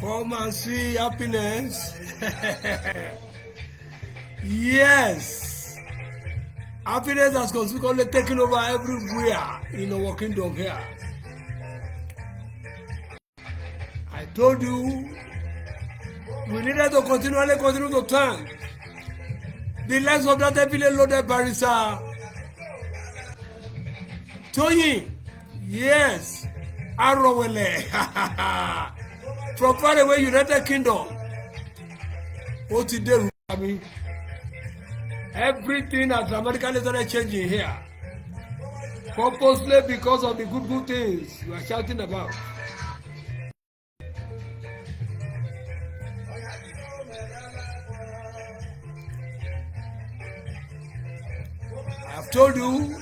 Come and see happiness. Yes. Happiness has consequently taken over everywhere in our kingdom here. I told you we needed to continue to thank the likes of that heavily loaded barrister Toyin. Yes. Arowele. From far away United Kingdom. Ó ti dé Rúbámi. Everything has dramatically started changing here. Purposely because of the good things we are shouting about. I have told you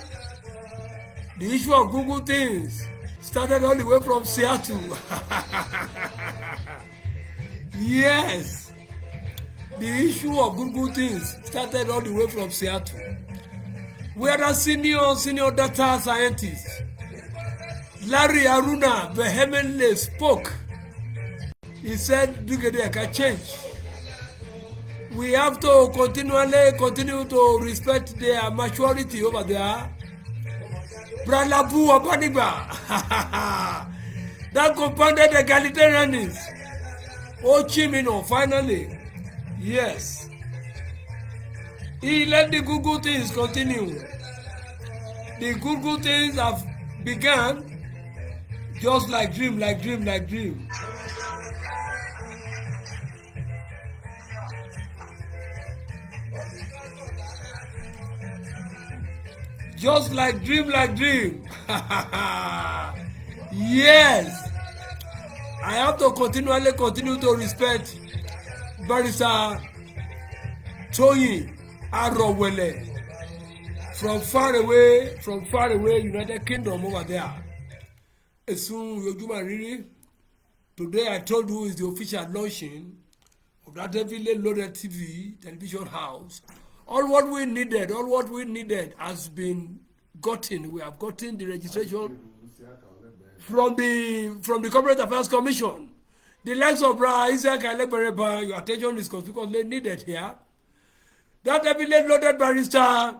the issue of Google things started all the way from Seattle. Yes. The issue of Google things started all the way from Seattle. Where the senior data scientist Larry Aruna vehemently spoke. He said, "Brigadier can change. We have to continue to respect their maturity over there." Bralabu Abaniba. That compounded egalitarianism. Oh, Chimino, finally. Yes. He let the good things continue. The good things have begun just like dream. Just like dream. Yes. I have to continue to respect Barrister Toyin Arowele from far away United Kingdom over there. Esun Yojuma Riri. Today I told you is the official launching of that heavily loaded television house. All what we needed has been gotten. We have gotten the registration from the Corporate Affairs Commission. The likes of Isaac LL.B, your attention is conspicuously needed here. That heavily loaded barrister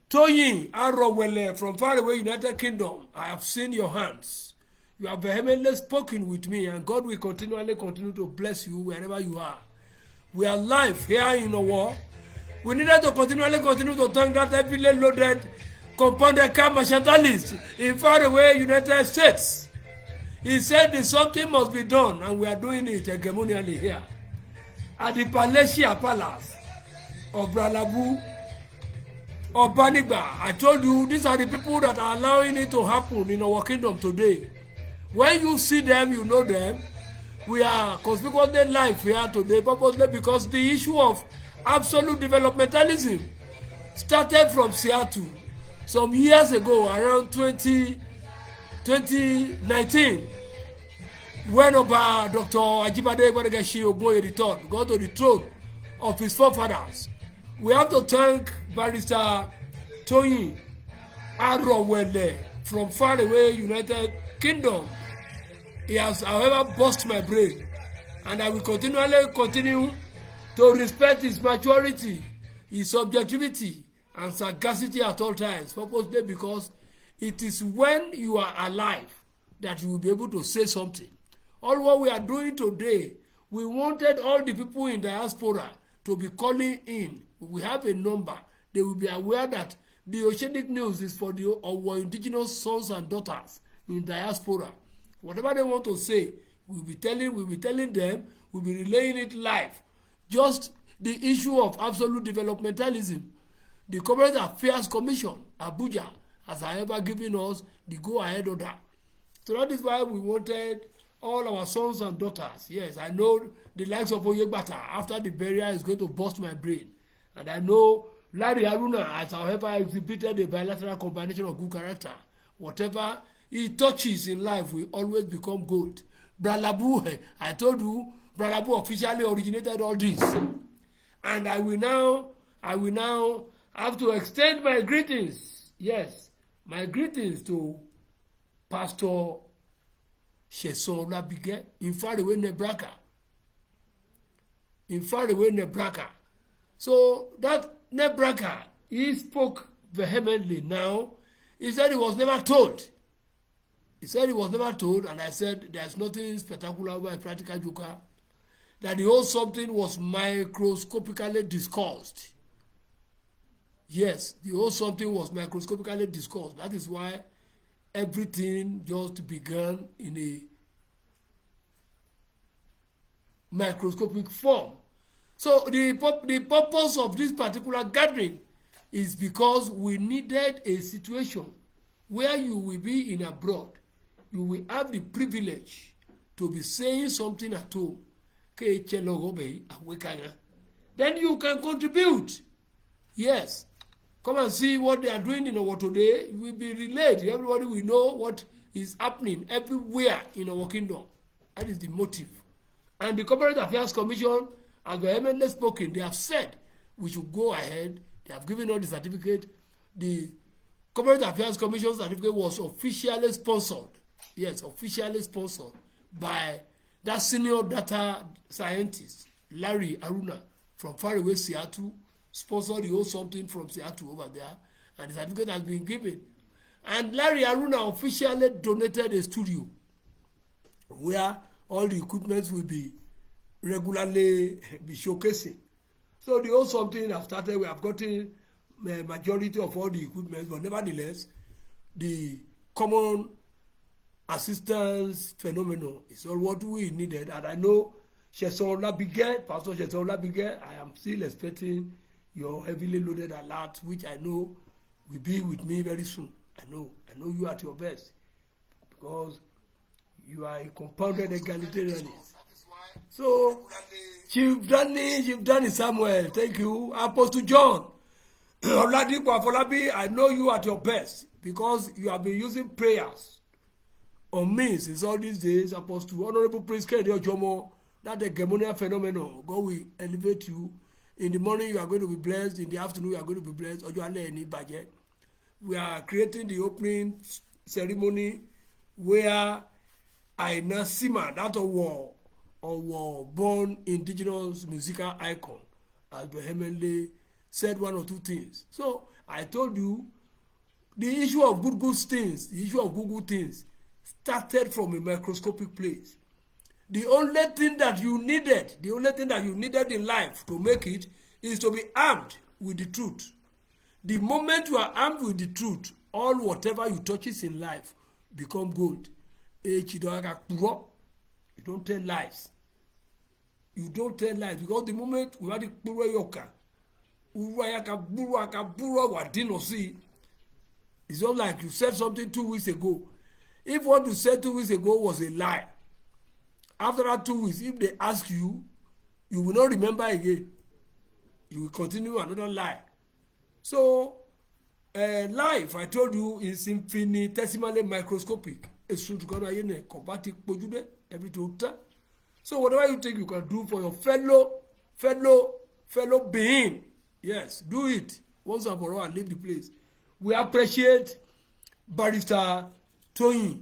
Toyin Arowele from far away United Kingdom, I have seen your hands. You have vehemently spoken with me, and God will continue to bless you wherever you are. We are live here in our. We needed to continue to thank that heavily loaded compounded car mercantilist in far away United States. He said that something must be done, and we are doing it hegemonially here at the Palacia Palace of Bralabu or Banigba. I told you these are the people that are allowing it to happen in our kingdom today. When you see them, you know them. We are conspicuously live here today purposely because the issue of absolute developmentalism started from Seattle some years ago, around 2019, when Dr. Ajibade Gbadegeshi Ogoye III got to the throne of his forefathers. We have to thank Barrister Toyin Arowele from far away United Kingdom. He has, however, burst my brain, and I will continue to respect his maturity, his objectivity, and sagacity at all times, purposely because it is when you are alive that you will be able to say something. All what we are doing today, we wanted all the people in diaspora to be calling in. We have a number. They will be aware that the Oceanic News is for our indigenous sons and daughters in diaspora. Whatever they want to say, we'll be telling them, we'll be relaying it live. Just the issue of absolute developmentalism. The Corporate Affairs Commission, Abuja, has however given us the go-ahead order. So that is why we wanted all our sons and daughters. Yes, I know the likes of Oyegbata after the burial is going to burst my brain. And I know Larry Aruna has however exhibited a bilateral combination of good character. Whatever he touches in life will always become gold. Bralabu, I told you, Bralabu officially originated all this. And I will now have to extend my greetings. Yes, my greetings to Pastor Sheson Olabige in faraway Nebraska. in faraway Nebraska. So that Nebraska, he spoke vehemently now. He said he was never told. He said he was never told, and I said there's nothing spectacular about a practical joker. That the whole something was microscopically discussed. Yes, the whole something was microscopically discussed. That is why everything just began in a microscopic form. So the purpose of this particular gathering is because we needed a situation where you will be in abroad. You will have the privilege to be saying something at home. Then you can contribute. Yes. Come and see what they are doing in our today. It will be relayed. Everybody will know what is happening everywhere in our kingdom. That is the motive. And the Corporate Affairs Commission has vehemently spoken. They have said we should go ahead. They have given us the certificate. The Corporate Affairs Commission certificate was officially sponsored. Yes, officially sponsored by that senior data scientist, Larry Aruna, from faraway Seattle, sponsored the whole something from Seattle over there, and the certificate has been given. And Larry Aruna officially donated a studio where all the equipment will be regularly be showcasing. So the whole something has started. We have gotten the majority of all the equipment, but nevertheless, the common assistance phenomenon is all what we needed. And I know Pastor L.L.B, I am still expecting your heavily loaded alert, which I know will be with me very soon. I know you at your best, because you are a compounded egalitarianist. So, Chief Danny Samuel, thank you. Apostle John, Oladipo Afolabi, I know you at your best, because you have been using prayers on me since all these days. Apostle Honorable Prince Kennedy Ojomo, that the hegemonic phenomenon, God will elevate you. In the morning you are going to be blessed, in the afternoon you are going to be blessed. We are creating the opening ceremony where Aina Sima, that our born indigenous musical icon, has vehemently said one or two things. So I told you the issue of good things, the issue of good things started from a microscopic place. The only thing that you needed in life to make it is to be armed with the truth. The moment you are armed with the truth, all whatever you touches in life become gold. You don't tell lies. You don't tell lies, because the moment we had the it's not like you said something 2 weeks ago. If what you said 2 weeks ago was a lie, after that 2 weeks, if they ask you, you will not remember again. You will continue another lie. So, life, I told you, is infinitesimally microscopic. So whatever you think you can do for your fellow being, yes, do it once and for all and leave the place. We appreciate Barrister Toyin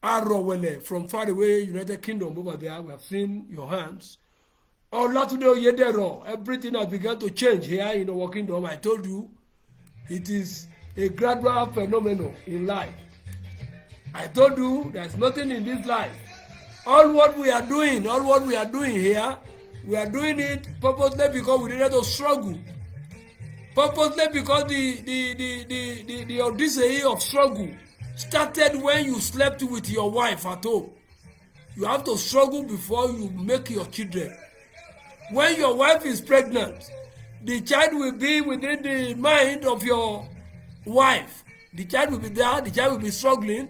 Arowele from faraway United Kingdom over there. We have seen your hands. Everything has begun to change here in our kingdom. I told you, it is a gradual phenomenon in life. I told you, there's nothing in this life. All what we are doing here, we are doing it purposely because we needed to struggle. Purposely because the Odyssey of struggle started when you slept with your wife at home. You have to struggle before you make your children. When your wife is pregnant, the child will be within the mind of your wife. The child will be there, the child will be struggling.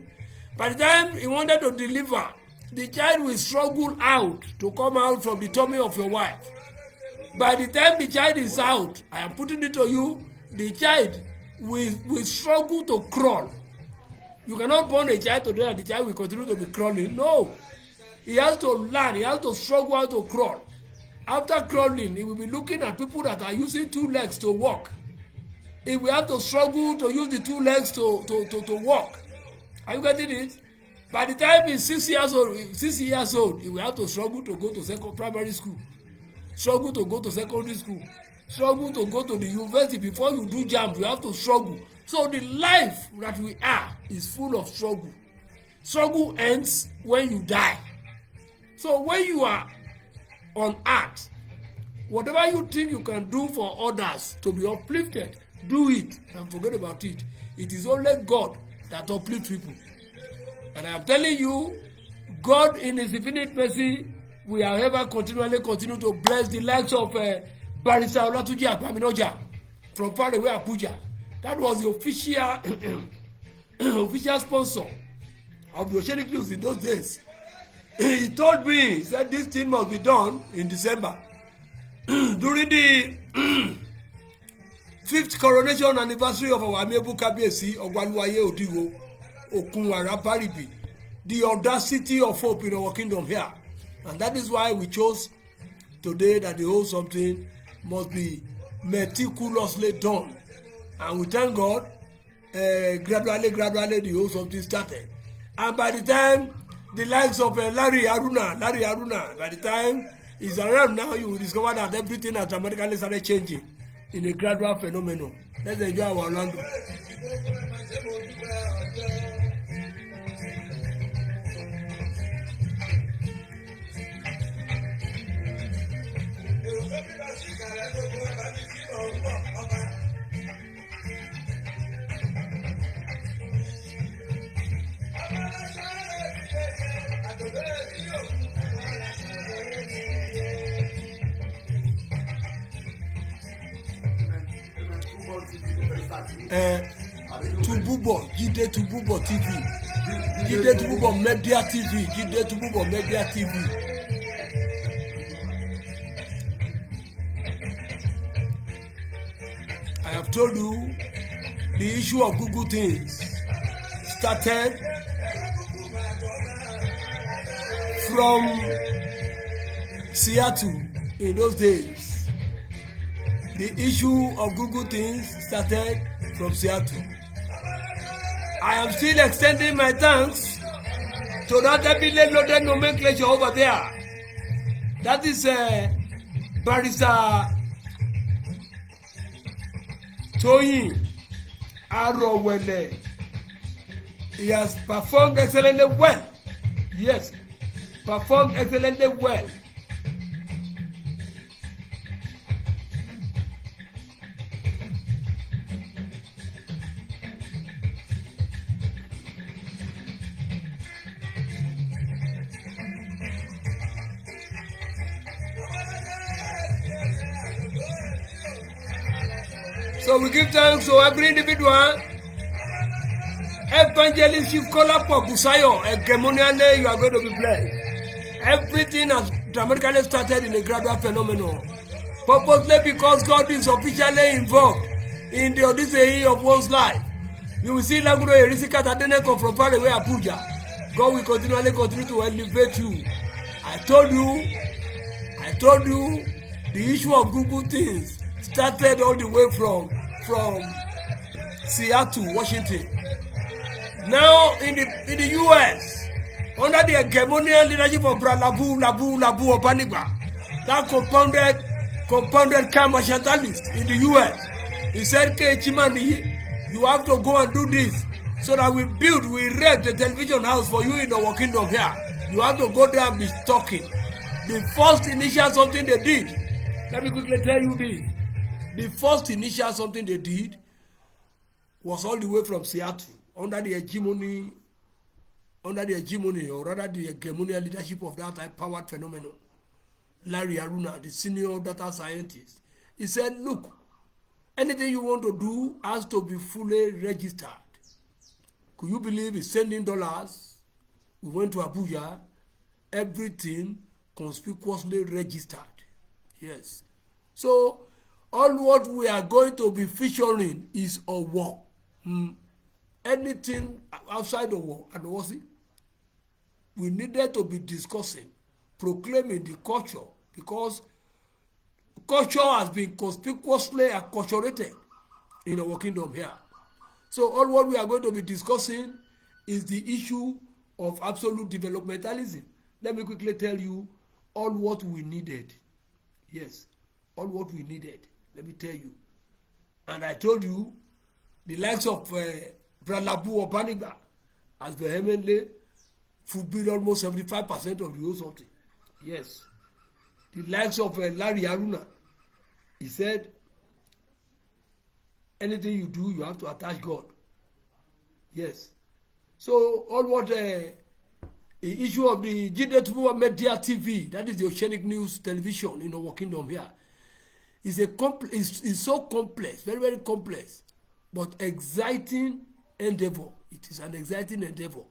By the time he wanted to deliver, the child will struggle out to come out from the tummy of your wife. By the time the child is out, I am putting it to you, the child will struggle to crawl. You cannot born a child today and the child will continue to be crawling. No. He has to learn, he has to struggle how to crawl. After crawling, he will be looking at people that are using 2 legs to walk. He will have to struggle to use the 2 legs to walk. Are you getting it? By the time he's 6 years old, he will have to struggle to go to second primary school, struggle to go to secondary school, struggle to go to the university. Before you do JAMB, you have to struggle. So the life that we are is full of struggle. Struggle ends when you die. So when you are on earth, whatever you think you can do for others to be uplifted, do it and forget about it. It is only God that uplifts people. And I am telling you, God in his infinite mercy will ever continually continue to bless the likes of Barrister Olatunji Agbaminoja from far away Abuja. That was the official official sponsor of the Oceanic News in those days. He told me, he said this thing must be done in December. During the 5th coronation anniversary of our amiable Kabiyesi Ogbaluwaye Odiwo Okunwara Paribi, the audacity of hope in our kingdom here. And that is why we chose today that the whole something must be meticulously done. And we thank God, gradually the whole something started. And by the time the likes of Larry Haruna, by the time he's around now, you will discover that everything has dramatically started changing in a gradual phenomenon. Let's enjoy our Orlando. Jide Tububo TV, Jide Tububo Media TV, Jide Tububo Media TV. I have told you the issue of Google things started from Seattle in those days. The issue of Google things started from Seattle. I am still extending my thanks to that heavily loaded nomenclature over there. That is Barrister Toyin Arowele. He has performed excellently well. Yes, performed excellently well. So we give thanks to every individual. Evangelist Chief Kolapo Busayo, hegemonially you are going to be blessed. Everything has dramatically started in a gradual phenomenon. Purposely because God is officially involved in the odyssey of one's life. You will see Laguro Erisika Tadeneko from far away Abuja. God will continually continue to elevate you. I told you the issue of Google things started all the way from Seattle, Washington. Now in the US, under the hegemonial leadership of Labu Obanigba, that compounded commercialist in the US, he said, "Okay, Chimani, you have to go and do this so that we rent the television house for you in our kingdom here. You have to go there and be talking." The first initial something they did, let me quickly tell you this. The first initial something they did was all the way from Seattle, under the hegemony, or rather the hegemonial leadership of that high-powered phenomenon. Larry Haruna, the senior data scientist, he said, "Look, anything you want to do has to be fully registered." Could you believe he's sending dollars? We went to Abuja, everything conspicuously registered. Yes. So all what we are going to be featuring is a war. Anything outside the war, and was it? We needed to be discussing, proclaiming the culture, because culture has been conspicuously acculturated in our kingdom here. So all what we are going to be discussing is the issue of absolute developmentalism. Let me quickly tell you all what we needed. Yes, all what we needed. Let me tell you. And I told you the likes of Bralabu or Baniga has vehemently fulfilled almost 75% of the whole something. Yes. The likes of Larry Haruna, he said, anything you do, you have to attach God. Yes. So all what the issue of the G.Tubu Media TV, that is the Oceanic News Television in our kingdom here, is so complex, very, very complex, but exciting endeavor. It is an exciting endeavor.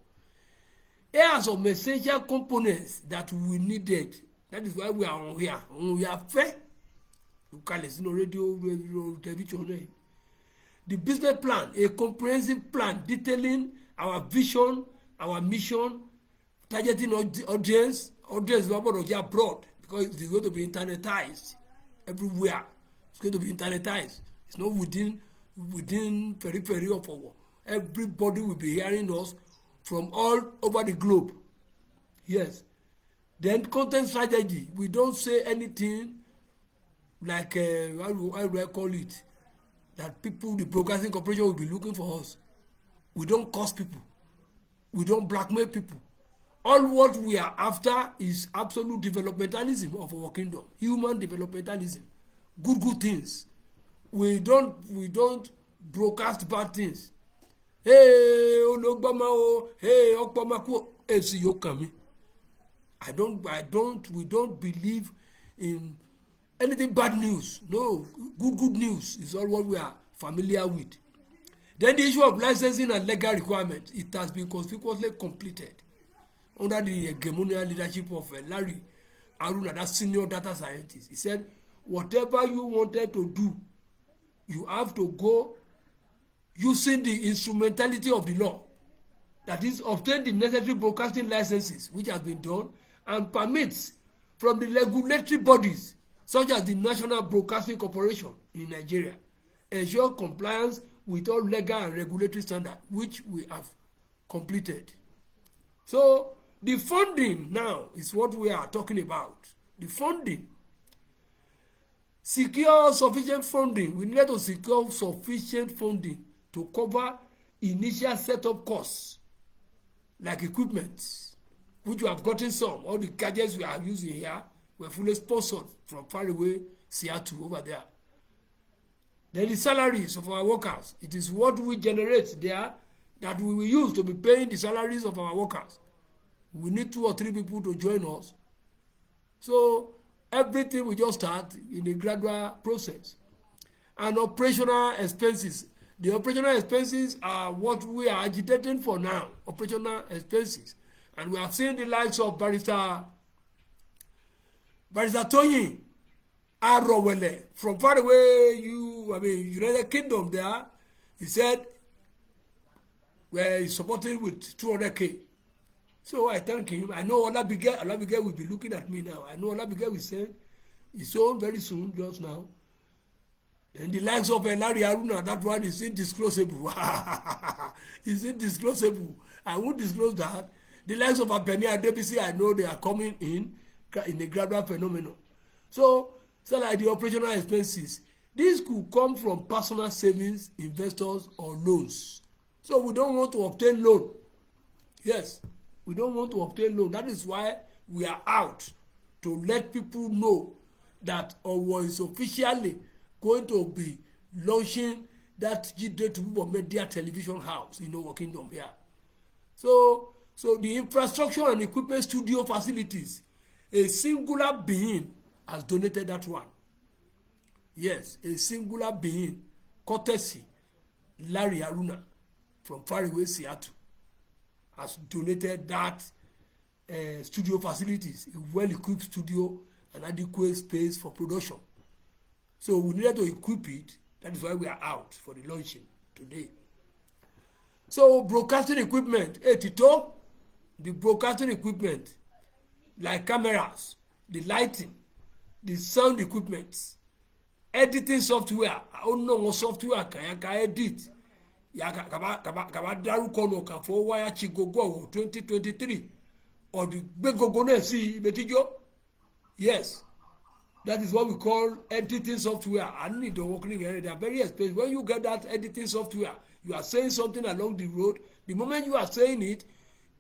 Here are some essential components that we needed. That is why we are on here. We are fair. You can listen to radio, television. The business plan, a comprehensive plan detailing our vision, our mission, targeting audience abroad, because it's going to be internetized everywhere. It's going to be internetized. It's not within periphery of our. Everybody will be hearing us from all over the globe. Yes. Then content strategy. We don't say anything like how do I call it? That people, the broadcasting corporation will be looking for us. We don't cost people. We don't blackmail people. All what we are after is absolute developmentalism of our kingdom, human developmentalism, good things. We don't broadcast bad things. Hey, Ologbama o, hey, Okpamaku, esi yokami. We don't believe in anything bad news. No, good news is all what we are familiar with. Then the issue of licensing and legal requirements, it has been conspicuously completed under the hegemonial leadership of Larry Haruna, that senior data scientist. He said, whatever you wanted to do, you have to go using the instrumentality of the law. That is, obtain the necessary broadcasting licenses, which has been done, and permits from the regulatory bodies, such as the National Broadcasting Corporation in Nigeria, ensure compliance with all legal and regulatory standards, which we have completed. So the funding now is what we are talking about. The funding. Secure sufficient funding. We need to secure sufficient funding to cover initial setup costs, like equipment, which we have gotten some. All the gadgets we are using here were fully sponsored from far away Seattle over there. Then the salaries of our workers. It is what we generate there that we will use to be paying the salaries of our workers. We need 2 or 3 people to join us. So everything we just start in a gradual process. And operational expenses. The operational expenses are what we are agitating for now. Operational expenses. And we have seen the likes of Barrister Tony Arowele from far away, United Kingdom there. He said, well, he's supporting with 200K. So I thank him. I know Olabige will be looking at me now. I know Olabige will send his own very soon, just now. And the likes of Larry Haruna, that one is indisclosable. It's indisclosable. I won't disclose that. The likes of Abeni Adebisi, I know they are coming in a gradual phenomenon. So like the operational expenses, this could come from personal savings, investors, or loans. So we don't want to obtain loan. Yes, we don't want to obtain loan. That is why we are out to let people know that Owo is officially going to be launching that G.Tubu Media Television House in our kingdom here. So the infrastructure and equipment studio facilities, a singular being has donated that one. Yes, a singular being, courtesy, Larry Haruna from far away Seattle, has donated that studio facilities, a well-equipped studio and adequate space for production. So we needed to equip it. That is why we are out for the launching today. So broadcasting equipment, Tito, the broadcasting equipment, like cameras, the lighting, the sound equipment, editing software, software can edit, ya kaba dárúkọ náà kà fọ́ wáyà chi gogo ọ̀wọ̀ 2023 ọ̀dì gbé gogo náà sí ìbẹ̀tíjọ́. Yes, that is what we call editing software. I need to work in here. They are very expensive. When you get that editing software, you are saying something along the road. The moment you are saying it,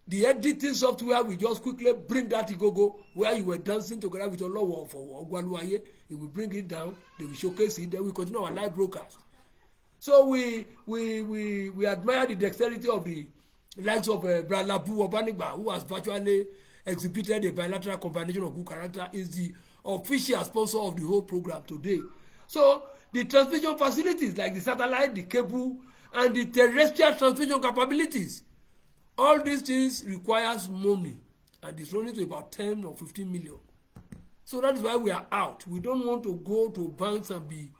the editing software will just quickly bring that igogo where you were dancing together with your love for Ogwaluaye. It will bring it down. They will showcase it. Then we continue our live broadcast. So we admire the dexterity of the likes of Bralabu Obanigba, who has virtually exhibited a bilateral combination of good character, is the official sponsor of the whole program today. So the transmission facilities like the satellite, the cable, and the terrestrial transmission capabilities, all these things requires money, and it's only to about 10 or 15 million. So that is why we are out. We don't want to go to banks and be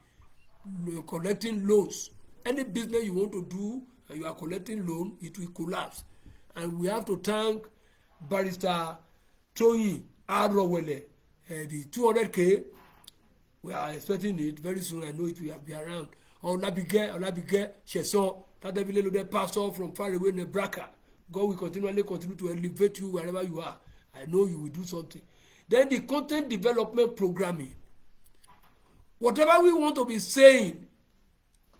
collecting loans. Any business you want to do and you are collecting loan, it will collapse. And we have to thank Barrister Toyin Arowele, the 200K. We are expecting it very soon. I know it will be around. Olabige Sheson, that the pastor from far away Nebraska. God will continue to elevate you wherever you are. I know you will do something. Then the content development programming. Whatever we want to be saying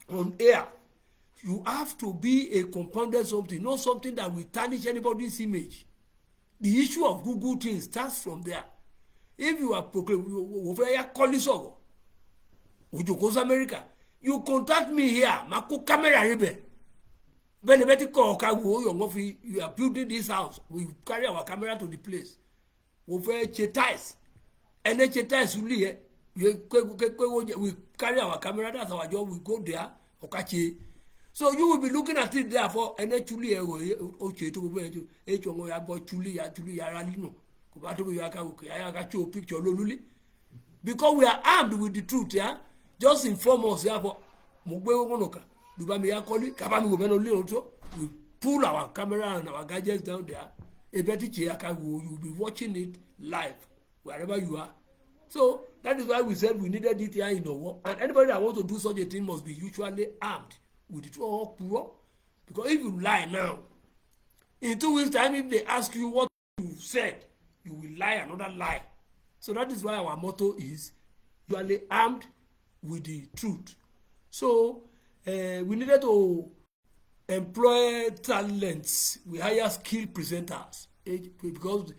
on air, you have to be a compounded something, not something that will tarnish anybody's image. The issue of Google things starts from there. If you are proclaiming America, you contact me here, Mako camera ribe. When you are building this house, we carry our camera to the place. We chetais. And then chetais we carry our camera, that's our job, we go there, okachi. So you will be looking at it there for and then truly picture because we are armed with the truth, yeah. Just inform us, yeah, for we pull our camera and our gadgets down there. You will be watching it live wherever you are. So that is why we said we needed it here in the war. And anybody that wants to do such a thing must be usually armed with it all pure. Because if you lie now, in 2 weeks' time, if they ask you what you said, you will lie another lie. So that is why our motto is usually armed with the truth. So we needed to employ talents. We hire skilled presenters because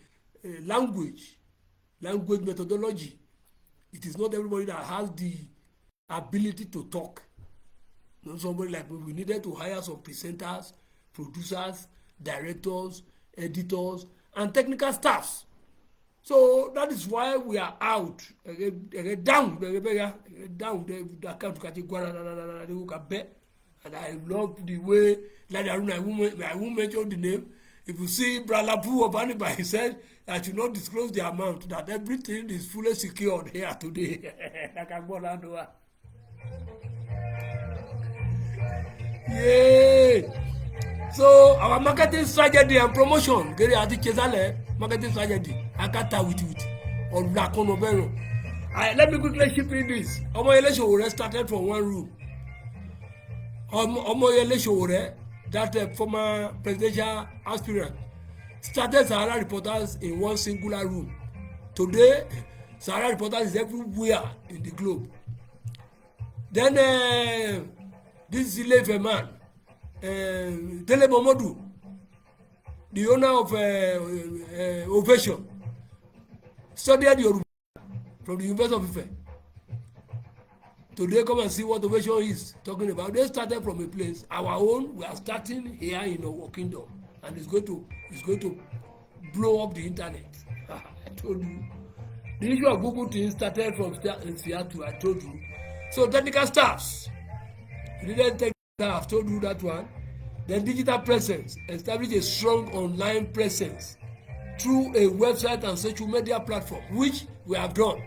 language methodology, it is not everybody that has the ability to talk. You know, somebody like we needed to hire some presenters, producers, directors, editors, and technical staffs. So that is why we are out. Down. And I love the way, like I won't mention the name. If you see Bralabu Obaniba, he said, I should not disclose the amount, that everything is fully secured here today. Yay! So our marketing strategy and promotion, marketing strategy, I got that with on Laconobero. Let me quickly ship in this. Omoyele started from one room. Omoyele that former presidential aspirant, started Sahara Reporters in one singular room. Today, Sahara Reporters is everywhere in the globe. Then this LL.B man, Telebomodu, the owner of Ovation, studied Yoruba from the University of Ife. Today, come and see what Ovation is talking about. They started from a place. Our own, we are starting here in our kingdom, and it's going to blow up the internet. I told you. The issue of Google things started from Seattle. I told you. So technical staffs. You didn't take that. I've told you that one. Then digital presence. Establish a strong online presence through a website and social media platform, which we have done.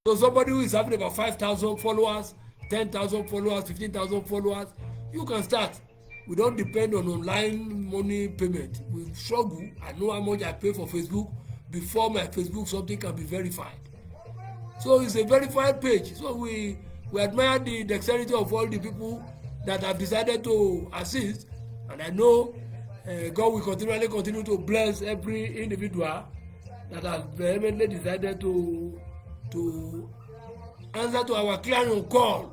So somebody who is having about 5,000 followers, 10,000 followers, 15,000 followers, you can start. We don't depend on online money payment. We struggle. I know how much I pay for Facebook before my Facebook something can be verified. So it's a verified page. So we admire the dexterity of all the people that have decided to assist, and I know God will continually continue to bless every individual that has vehemently decided to answer to our clarion call.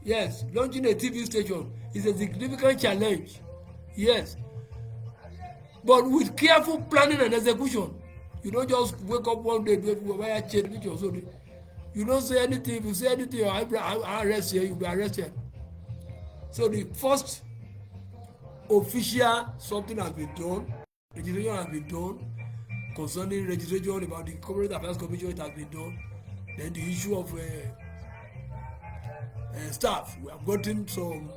Yes, launching a TV station is a significant challenge. Yes, but with careful planning and execution, you don't just wake up one day where change picture so you don't say anything. If you say anything, I arrest you. You'll be arrested. So the first official something has been done, registration has been done concerning registration about the corporate affairs commission. It has been done. Then the issue of staff, we have gotten some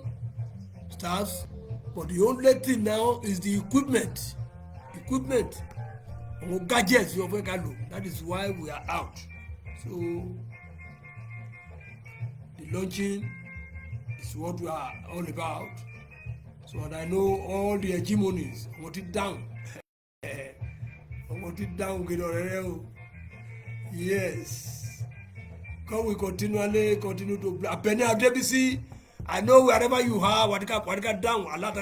staffs, but the only thing now is the equipment or gadgets you fẹ́ ká lò. That is why we are out. So the launching is what we are all about. So and I know all the hegemonies want it down. Want it down kí lọ́rẹ́rẹ́ o. Yes, God will continue to Abeni Adebisi. I know wherever you are, what got down, Allah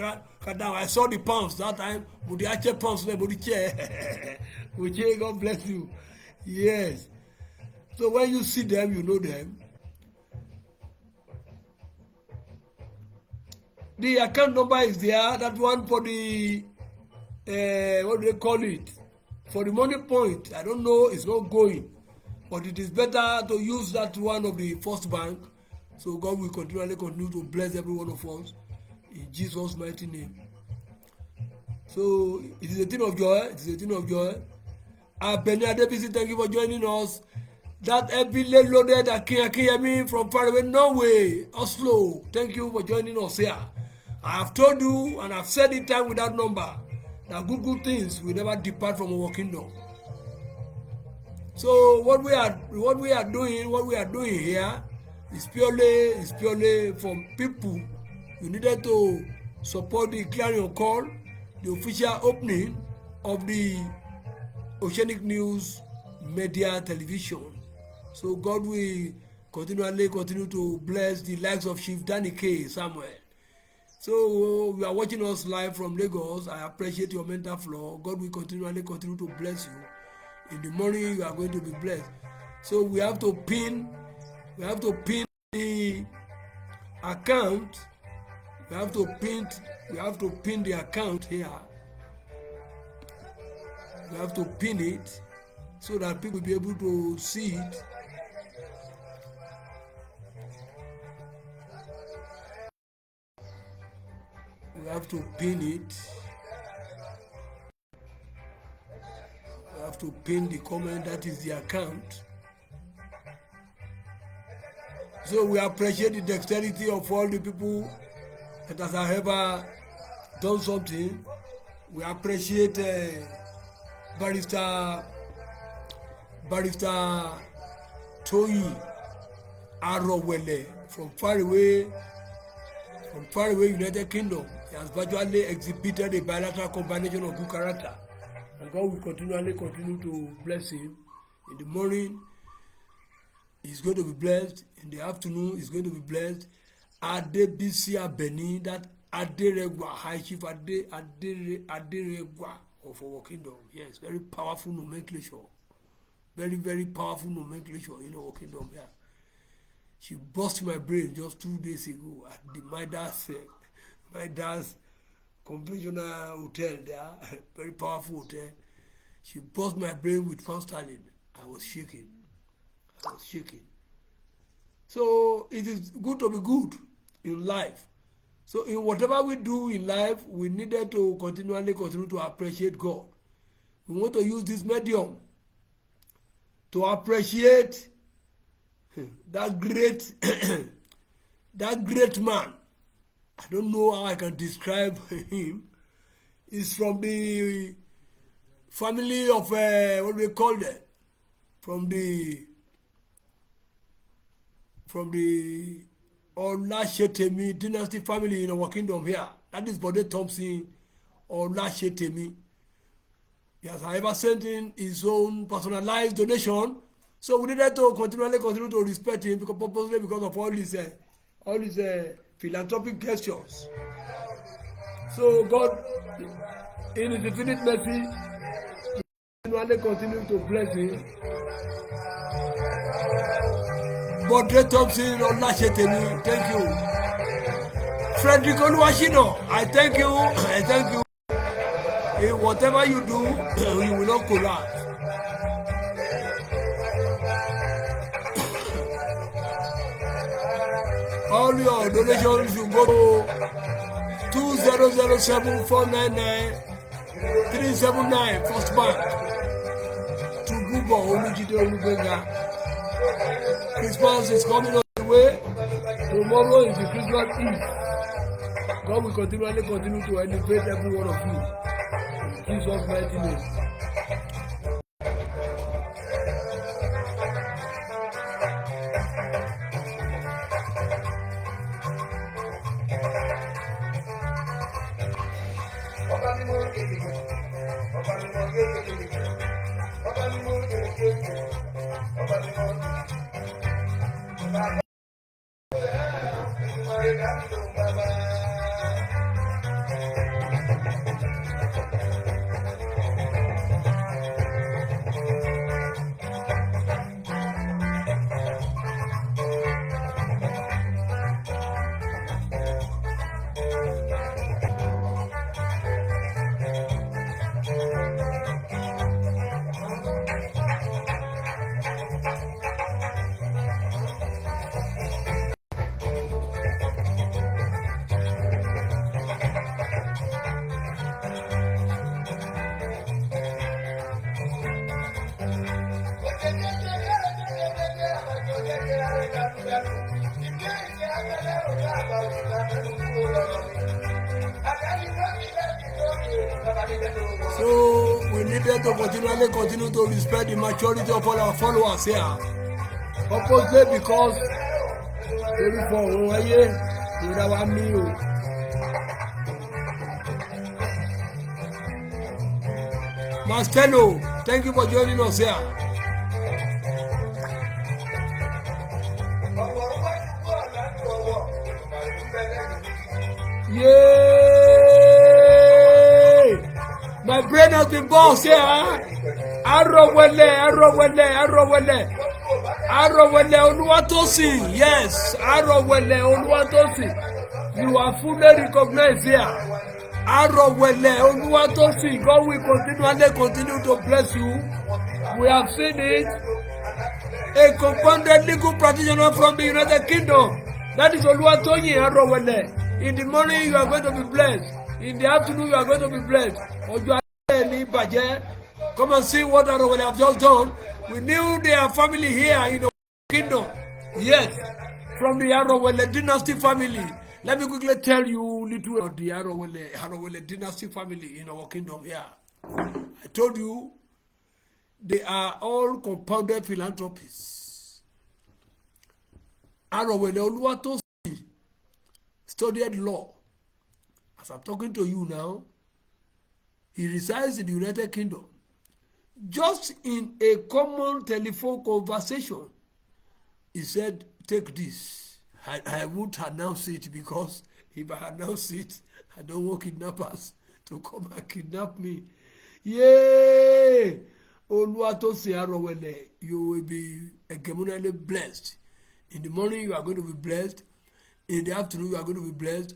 got down. I saw the pounds that time, but the actual pounds, but the chair. God bless you. Yes. So when you see them, you know them. The account number is there. That one for the what do they call it? For the money point, I don't know. It's not going, but it is better to use that one of the first bank. So God will continue to bless every one of us in Jesus' mighty name. So it is a thing of joy. It is a thing of joy. Abeni Adebisi, thank you for joining us. That heavily loaded Akinyemi from far away, Norway, Oslo. Thank you for joining us here. I have told you and I've said it time without number that good things will never depart from our kingdom. So what we are doing here is purely from people who needed to support the clarion call, the official opening of the Oceanic News Media Television. So God will continue to bless the likes of Chief Danny K. Samuel. So you are watching us live from Lagos. I appreciate your mental flow. God will continue to bless you. In the morning you are going to be blessed. So we have to pin the account. We have to pin the account here. We have to pin it so that people will be able to see it. We have to pin it. We have to pin the comment, that is the account. So we appreciate the dexterity of all the people that has ever done something. We appreciate Barrister Toyi Arowele from far away United Kingdom. He has virtually exhibited a bilateral combination of good character, and God will continue to bless him. In the morning, he's going to be blessed. In the afternoon, he's going to be blessed. Adebisi Abeni, that Aderegwa, High Chief Aderegwa of our kingdom. Yes, very powerful nomenclature. Very powerful nomenclature in our kingdom. Yeah. She bust my brain just 2 days ago at my dad's conventional hotel there, very powerful hotel. She bust my brain with pound sterling. I was shaking. So it is good to be good in life. So in whatever we do in life, we needed to continue to appreciate God. We want to use this medium to appreciate that great man. I don't know how I can describe him. He's from the family of what we call them, from the Olashetemi dynasty family in our kingdom here. That is Bode Thompson Olashetemi. He has however sent in his own personalized donation. So we needed to continue to respect him because of all his philanthropic gestures. So God, in His infinite mercy, will continue to bless him. Bodre Thompson Olashetemi, thank you. Frederick Oluwashino, I thank you. I thank you. In whatever you do, you will not collapse. All your donations you go to 2007-499-379 First Bank to Gubo Olujide Olugbenga. Christmas is coming on the way. Tomorrow is the Christmas Eve. God will continue to elevate every one of you. In Jesus' mighty name. So we needed to continue to respect the maturity of all our followers here. Purposely because Mastelo, thank you for joining us here. Yay! My brain has been bossed here. Arowele, Oluwatosin. Yes, Arowele, Oluwatosin. You are fully recognized here. Arowele, Oluwatosin. God will continue to bless you. We have seen it. A compounded legal practitioner from the United Kingdom. That is Oluwatoyin Arowele. In the morning you are going to be blessed. In the afternoon you are going to be blessed. Come and see what Arowele have just done. We knew their family here in the kingdom. Yes, from the Arowele dynasty family. Let me quickly tell you little about the Arowele dynasty family in our kingdom here. I told you they are all compounded philanthropists. Arowele Oluwatosin studied law. As I'm talking to you now, he resides in the United Kingdom. Just in a common telephone conversation, he said, take this. I won't announce it because if I announce it, I don't want kidnappers to come and kidnap me. Yay! Oluwatosin Arowele, you will be hegemonically blessed. In the morning, you are going to be blessed. In the afternoon, you are going to be blessed.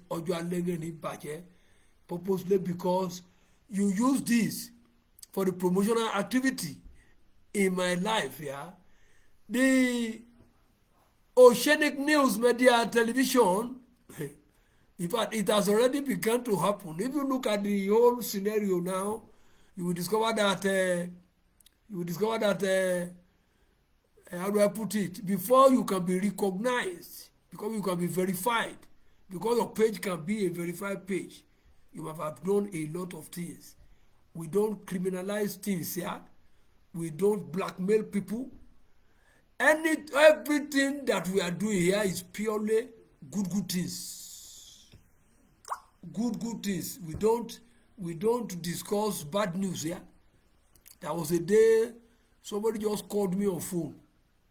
Purposely because you use this for the promotional activity in my life. Yeah, the Oceanic News Media Television, in fact, it has already begun to happen. If you look at the whole scenario now, you will discover that how do I put it? Before you can be recognized, because you can be verified, because your page can be a verified page, you have done a lot of things. We don't criminalize things here. We don't blackmail people. Everything that we are doing here is purely good things. Good things. We don't discuss bad news here. There was a day somebody just called me on phone.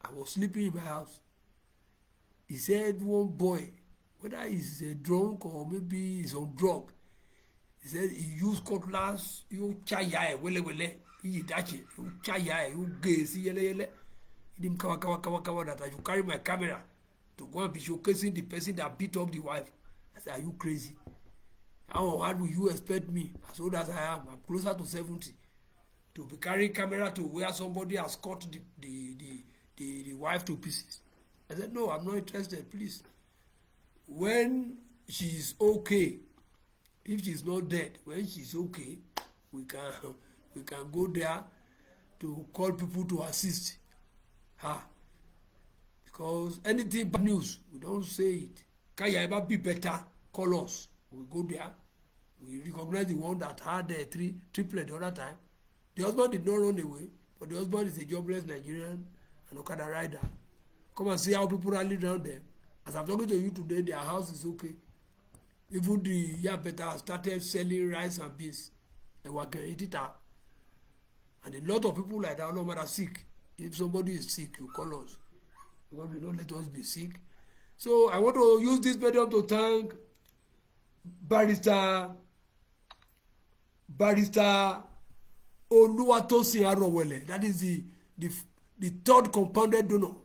I was sleeping in my house. He said one boy whether he's drunk or maybe he's on drug. He said he used cutlass, you chaya, wele, he dachi, you chaya, you gaze, yele. He didn't kawa that I should carry my camera to go and be showcasing the person that beat up the wife. I said, are you crazy? How hard will you expect me, as old as I am? I'm closer to 70, to be carrying camera to where somebody has cut the wife to pieces. I said, no, I'm not interested, please. When she's okay, if she's not dead, when she's okay, we can go there to call people to assist her. Because anything bad news, we don't say it. Can you ever be better? Call us. We go there. We recognize the one that had the triplet the other time. The husband did not run away, but the husband is a jobless Nigerian and Okada rider. Come and see how people rally around them. As I'm talking to you today, their house is okay. Even the Yabeta started selling rice and beans. They were going to eat it out. And a lot of people like that, no matter sick. If somebody is sick, you call us. Because we don't let us be sick. So I want to use this medium to thank Barrister Oluwatosin Arowele. That is the third compounded donor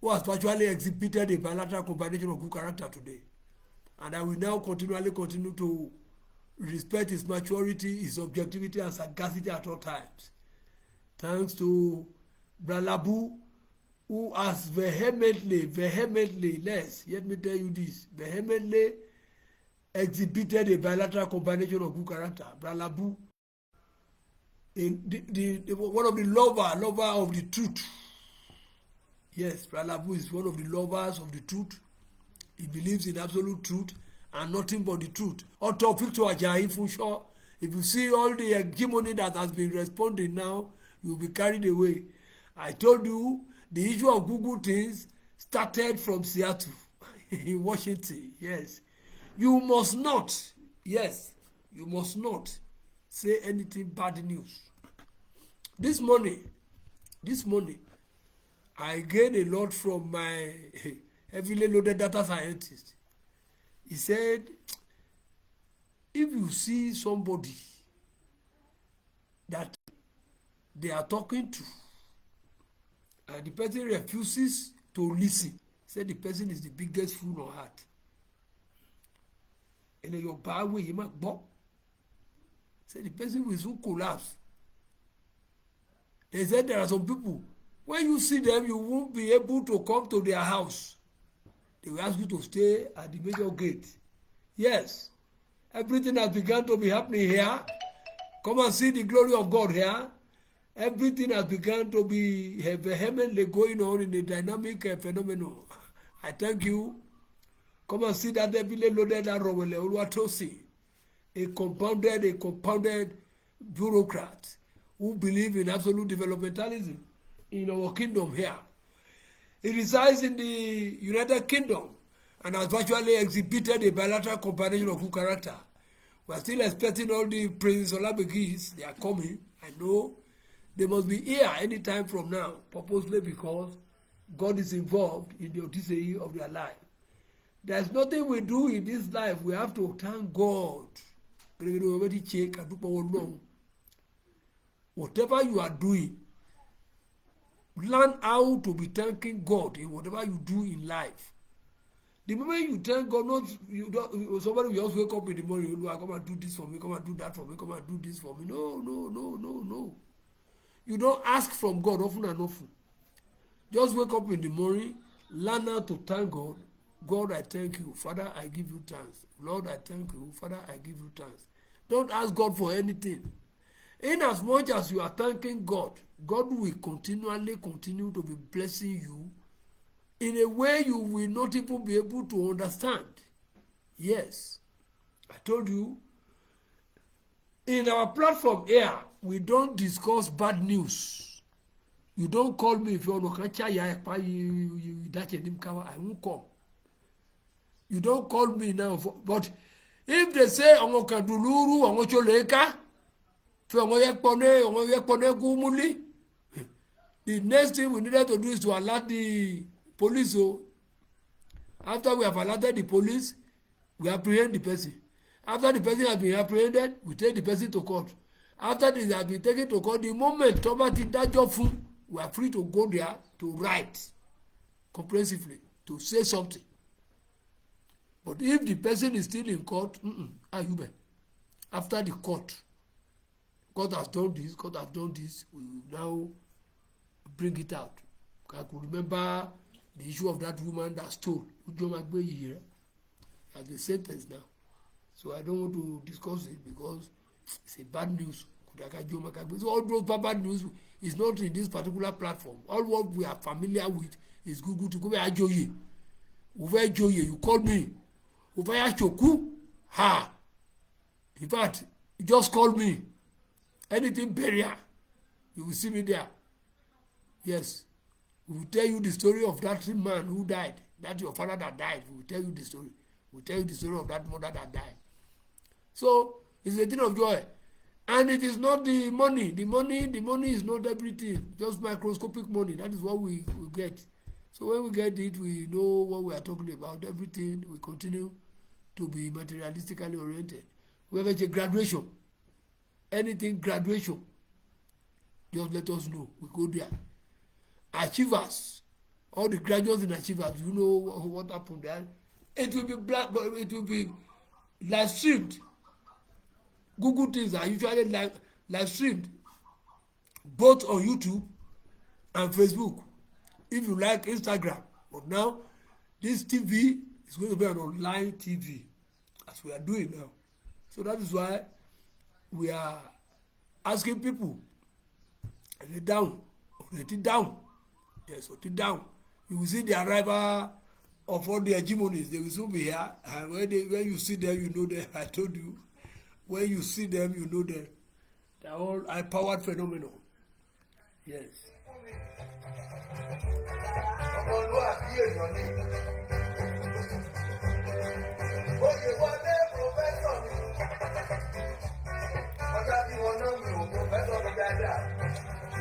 who has virtually exhibited a bilateral combination of good character today. And I will now continue to respect his maturity, his objectivity, and sagacity at all times. Thanks to Bralabu, who has vehemently, let me tell you this, vehemently exhibited a bilateral combination of good character. Bralabu, one of the lover of the truth. Yes, Bralabu is one of the lovers of the truth. He believes in absolute truth and nothing but the truth. Author Victor Ajayi Funsho, if you see all the hegemony that has been responding now, you will be carried away. I told you the issue of Google things started from Seattle in Washington. Yes. You must not say anything bad news. This morning, I gained a lot from my heavily loaded data scientist. He said, if you see somebody that they are talking to and the person refuses to listen, said the person is the biggest fool on earth. And then your bad way, you might bop. Said the person will soon collapse. They said there are some people, when you see them, you won't be able to come to their house. They will ask you to stay at the major gate. Yes, everything has begun to be happening here. Come and see the glory of God here. Everything has begun to be vehemently going on in a dynamic phenomenon. I thank you. Come and see that heavily loaded Arowele Oluwatosin, a compounded bureaucrat who believe in absolute developmentalism in our kingdom here. He resides in the United Kingdom and has virtually exhibited a bilateral combination of good character. We are still expecting all the Prince Olabekis. They are coming. I know they must be here anytime from now, purposely because God is involved in the odyssey of their life. There's nothing we do in this life. We have to thank God. Whatever you are doing, learn how to be thanking God in whatever you do in life. The moment you thank God, somebody will just wake up in the morning, come and do this for me, come and do that for me, come and do this for me. No. You don't ask from God often and often. Just wake up in the morning, learn how to thank God. God, I thank you. Father, I give you thanks. Lord, I thank you. Father, I give you thanks. Don't ask God for anything. In as much as you are thanking God, God will continue to be blessing you in a way you will not even be able to understand. Yes, I told you, in our platform here, we don't discuss bad news. You don't call me if you're not I won't come. You don't call me now, but if they say I'm can do luru, I'm choleka, the next thing we needed to do is to alert the police. After we have alerted the police, we apprehend the person. After the person has been apprehended, we take the person to court. After they have been taken to court, the moment tó bá ti dájọ́ fún, we are free to go there to write comprehensively, to say something. But if the person is still in court, ayube, after the court has done this, we will now bring it out. I could remember the issue of that woman that stole Ujomagbe here as the sentence now. So I don't want to discuss it because it's a bad news. So all those bad news is not in this particular platform. All what we are familiar with is Google to go ajoye. Uve joye, you call me. Uve achoku, ha. In fact, you just call me. Anything barrier, you will see me there. Yes. We will tell you the story of that man who died. That your father that died. We will tell you the story. We will tell you the story of that mother that died. So it's a thing of joy. And it is not the money. The money is not everything. Just microscopic money. That is what we get. So when we get it, we know what we are talking about. Everything, we continue to be materialistically oriented. We have a graduation. Anything graduation, just let us know. We go there. Achievers, all the graduates and achievers, you know what happened there. It will be black, but it will be live streamed. Google things are usually live streamed, both on YouTube and Facebook. If you like Instagram, but now this TV is going to be an online TV, as we are doing now. So that is why we are asking people, down. Yes, down. You will see the arrival of all the hegemonies. They will soon be here. And when you see them, you know them. I told you. When you see them, you know them. They are all high-powered phenomenon. Yes.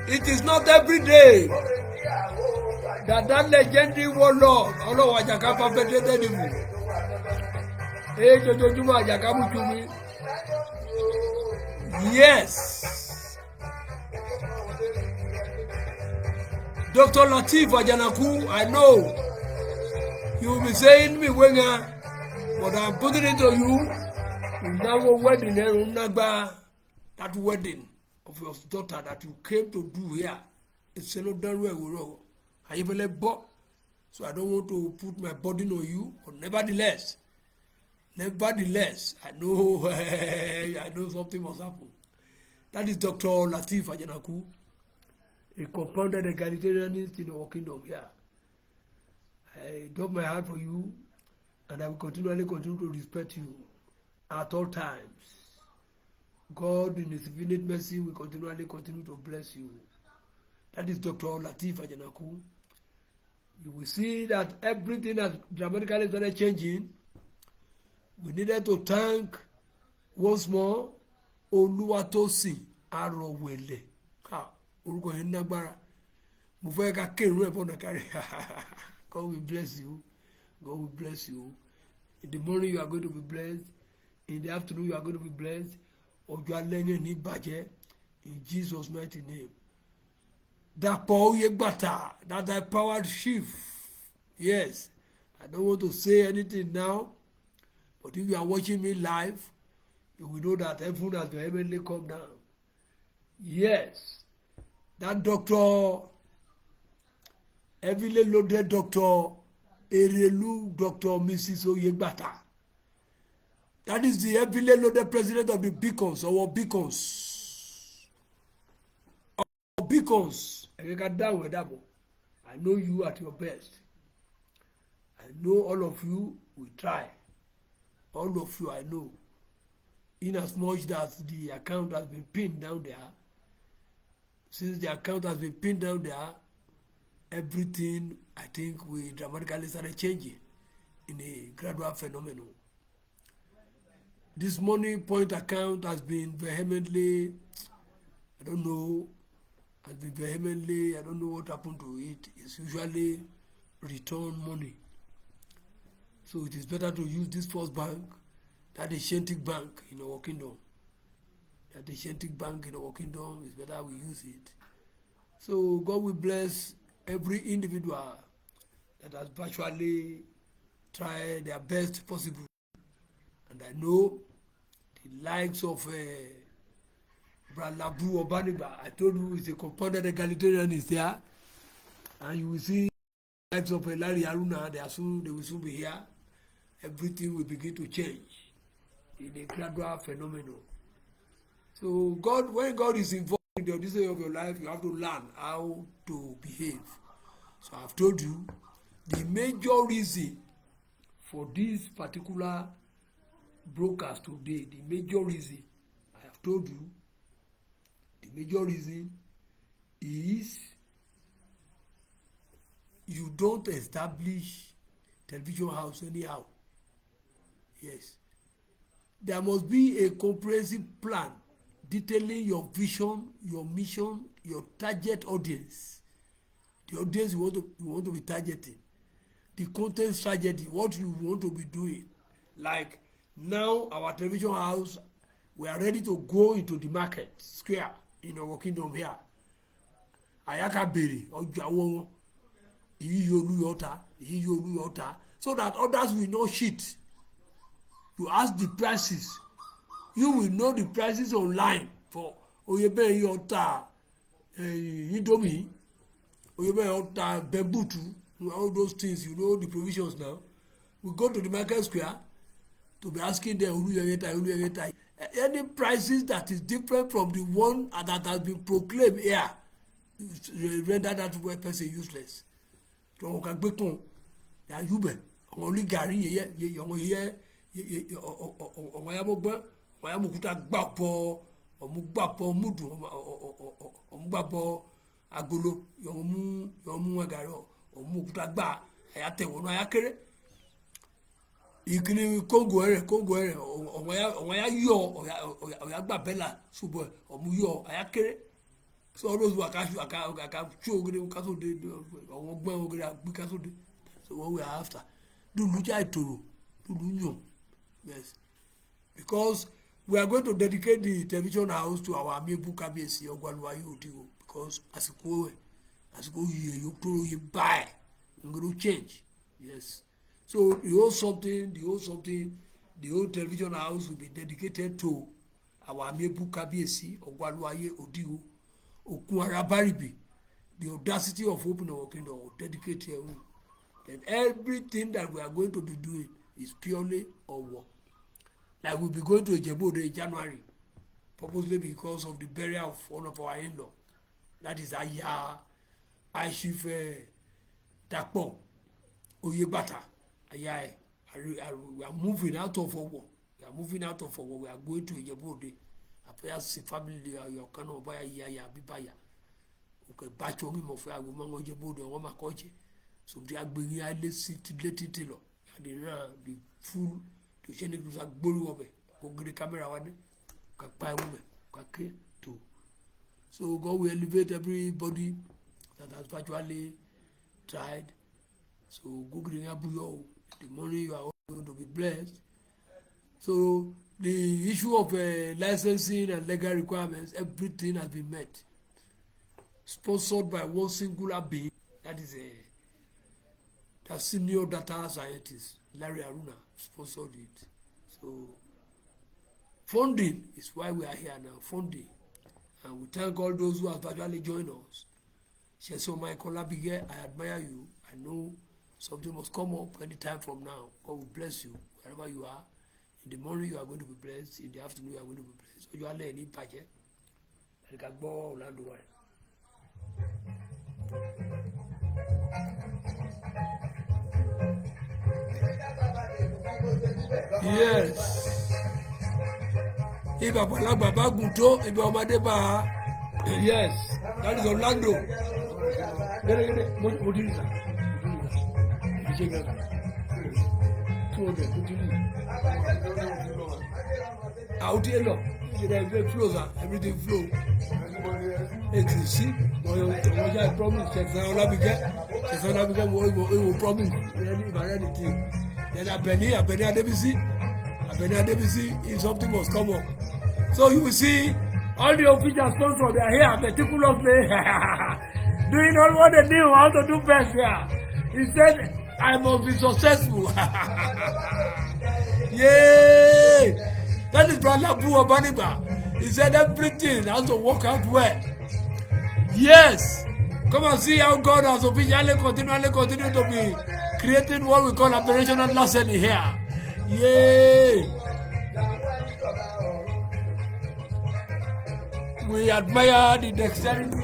It is not every day that legendary warlord, Ọlọ́run Àjàká perpetrated evil. Jojoojúmọ́ Àjàká Bùtùmí. Yes. Dr. Lateef Ajanaku, I know you will be saying me Wenger, but I'm putting it to you. You now wedding that wedding of your daughter that you came to do here. It's not done well. I even let bo. So I don't want to put my burden on you, but nevertheless, I know I know something must happen. That is Dr. Lateef Ajanaku, a compounded egalitarianist in our kingdom here. I drop my heart for you, and I will continue to respect you at all times. God, in His infinite mercy, will continue to bless you. That is Dr. Lateef Ajanaku. You will see that everything has dramatically started changing. We needed to thank once more Oluwatosin Arowele. Orúkọ yẹn nágbára. Mo fẹ́ ká kéwòn ẹ̀ fọ́nà kárí. God will bless you. God will bless you. In the morning you are going to be blessed. In the afternoon you are going to be blessed. Ọjọ́ alẹ́ yẹn ní bàjẹ́. In Jesus' mighty name. Dàpọ̀ Oyègbàtà, that high-powered chief. Yes, I don't want to say anything now, but if you are watching me live, you will know that heaven has vehemently come down. Yes, that doctor, heavily loaded Dr. Erelu, Dr. Mrs. Oyègbàtà. That is the heavily loaded president of the Beacons, our Beacons. Beacons, I know you at your best. I know all of you will try. All of you I know. In as much that the account has been pinned down there, since the account has been pinned down there, everything I think we dramatically started changing in a gradual phenomenon. This money point account has been vehemently, I don't know what happened to it. It's usually return money. So it is better to use this first bank, that is Shentic Bank in our kingdom. That the Shentic Bank in our kingdom is better we use it. So God will bless every individual that has virtually tried their best possible. And I know the likes of Bralabu Obaniba, I told you he's a compounded egalitarian is there. And you will see the likes of Larry Aruna, they will soon be here. Everything will begin to change in a gradual phenomenon. So God, when God is involved in the decision of your life, you have to learn how to behave. So I've told you the major reason for this particular broadcast today, the major reason I have told you, the major reason is you don't establish television house anyhow. Yes. There must be a comprehensive plan detailing your vision, your mission, your target audience, the audience you want to be targeting, the content strategy, what you want to be doing. Like now, our television house, we are ready to go into the market square in our kingdom here. Ayakabere, Ojawo, Iyoluyota, so that others will not cheat. You ask the prices. You will know the prices online for Oyebe Yota, Indomie, Oyebe Yota, Bembutu, all those things, you know the provisions now. We go to the market square to be asking them, any prices that is different from the one that has been proclaimed here, render that person useless. So we can go to the Yube, only Gary, ọmọyamukuta gbapọ mudu ọmugbapọ agolo yọmu agari ọmukuta gba ayatẹwọnu ayakere ìkíni kóńgò ẹrẹ ọmọya yọ ọyagba bẹla ṣùgbọ́n ọmú yọ ayakere so all those aka tso ogere kasode ọmọ gbọn ogere agbi kasode so what we are after duluja ìtòrò duluyan yes because we are going to dedicate the television house to our amiable Kábíyèsí Ọ̀gbàlùwàyè Òdìwó because àsìkò yìí yóò tó yẹ báyìí I'm going to change yes so the whole television house will be dedicated to our amiable Kábíyèsí Ọ̀gbàlùwàyè Òdìwó Okun Arabaribi, the audacity of opening our kingdom will dedicate here. Then everything that we are going to be doing is purely our work. Like we'll be going to Ijebu in January, purposely because of the burial of one of our in-law. That is Aya Aishif Dakpo Oyebata. Aya, we are moving out of our work. We are going to Ijebu. After see family, your canoe by Yaya Bibaya. Okay, Bacho him of Agumango Ijebu, or Makoche. So they are bringing a little the full. Send to Bulu of it. Go get the camera one. So God will elevate everybody that has virtually tried. So go get the money you are going to be blessed. So the issue of licensing and legal requirements, everything has been met. Sponsored by one singular being, that is a senior data scientist, Larry Aruna, sponsored it. So funding is why we are here now, funding. And we thank all those who have actually joined us. So Michael Abigail, I admire you. I know something must come up any time from now. God will bless you wherever you are. In the morning you are going to be blessed. In the afternoon you are going to be blessed. So you are learning packet. And can go Orlando. Yes. If àgbàlagbà bá gùn tó ibi ọmọdé bá yes, that is Orlando. Mo ti rí sa. Ìṣe gbẹ̀gbẹ̀. 200 mo ti rí. Àwọn tí ẹ lọ, ìṣẹ̀lẹ̀ flow sa, everything flow. Ètò sí, wọ́n promise, ṣẹ̀sán Ọlábíkẹ́ wọ́n promise, ìbàrẹ́ nìkí. Then Abeni Adebisi, if something must come up. So you will see all the official sponsors, they are here meticulously doing all what they do, how to do best here. He said, I must be successful. Yay! That is Brother Abu Obaniba. He said everything has to work out well. Yes! Come and see how God has officially continued to be creating what we call operational lesson here. Yay! We admire the dexterity.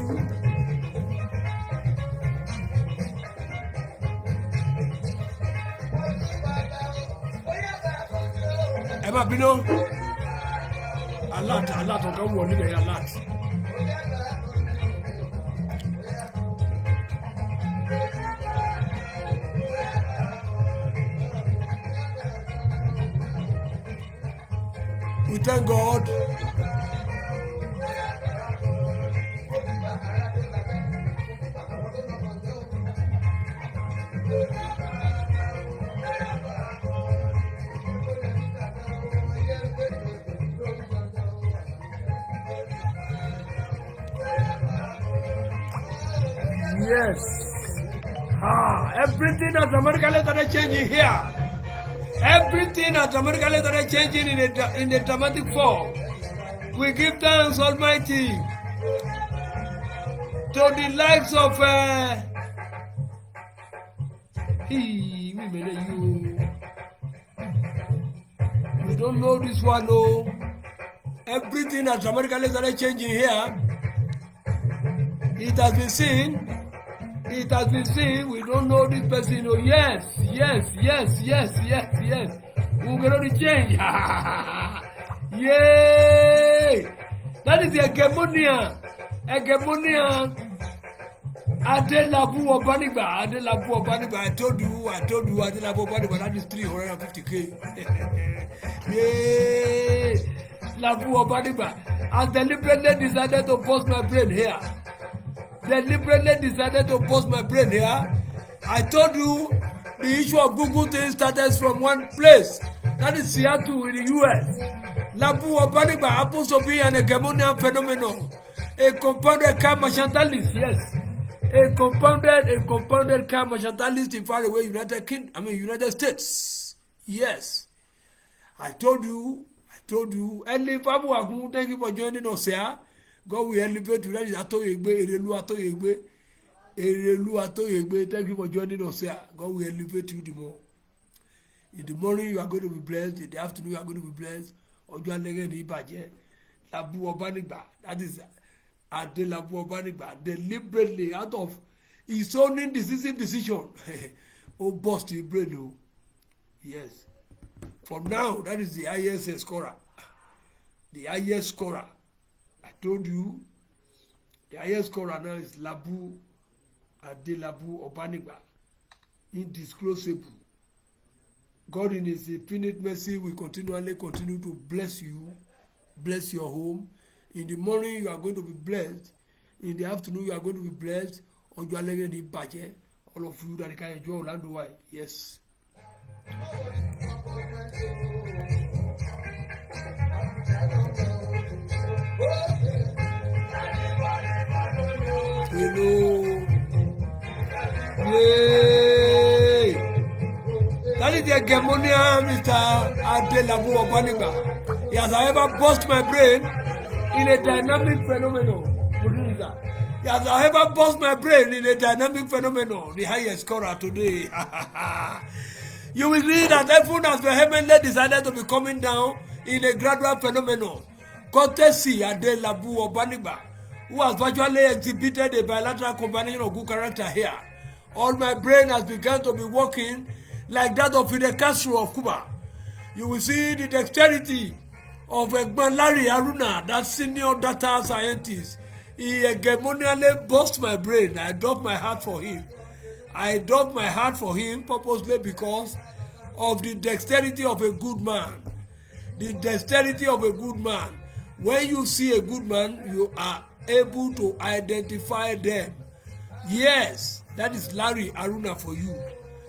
Emma Bino, a lot of them will need a lot. We thank God. Yes. Everything that dramatically started changing here. Everything that dramatically started changing in the dramatic form. We give thanks, Almighty, to the likes of we don't know this one, no. Everything that dramatically started changing here. It has been seen. It has been seen. We don't know this person. Oh, yes. We're going to change. Yay! That is the hegemonia. Adelabu Obaniba. I told you. Adelabu Obaniba. That is 350K. Yay! Labu Obaniba. I deliberately decided to post my brain here. I told you the issue of Google thing started from one place. That is Seattle in the US. Labu Obaniba happens to be an hegemonian phenomenon. A compounded car mercantilist, yes. A compounded car mercantilist in far away United States. Yes. I told you. And if Abu, thank you for joining us here. God will elevate you. That is Erelu Atoyegbe. Thank you for joining us here. God will elevate you the more. In the morning you are going to be blessed. In the afternoon you are going to be blessed. Ojo alege ni ibaje. Labu Obaniba. That is Adelabu Obaniba. Deliberately out of his own indecisive decision. Oh, bust the brain. Yes. From now, that is the highest scorer. The highest scorer. I told you, the highest scorer now is Adelabu Obaniba. Indisclosable. God in his infinite mercy will continue to bless you, bless your home. In the morning you are going to be blessed. In the afternoon you are going to be blessed. All of you that can enjoy Orlando. Yes. Hello. Yay! That is the hegemonia, Mr. Adelabu Obaniba. He has however burst my brain in a dynamic phenomenon. He has however burst my brain in a dynamic phenomenon. The highest scorer today. You will see that heaven has vehemently decided to be coming down in a gradual phenomenon. Courtesy Adelabu Obaniba, who has virtually exhibited a bilateral combination of good character here. All my brain has begun to be working like that of Fidel Castro of Cuba. You will see the dexterity of Egban Larry Aruna, that senior data scientist. He hegemonially burst my brain. I dropped my heart for him. Purposely because of the dexterity of a good man. The dexterity of a good man. When you see a good man, you are able to identify them. Yes, that is Larry Aruna for you.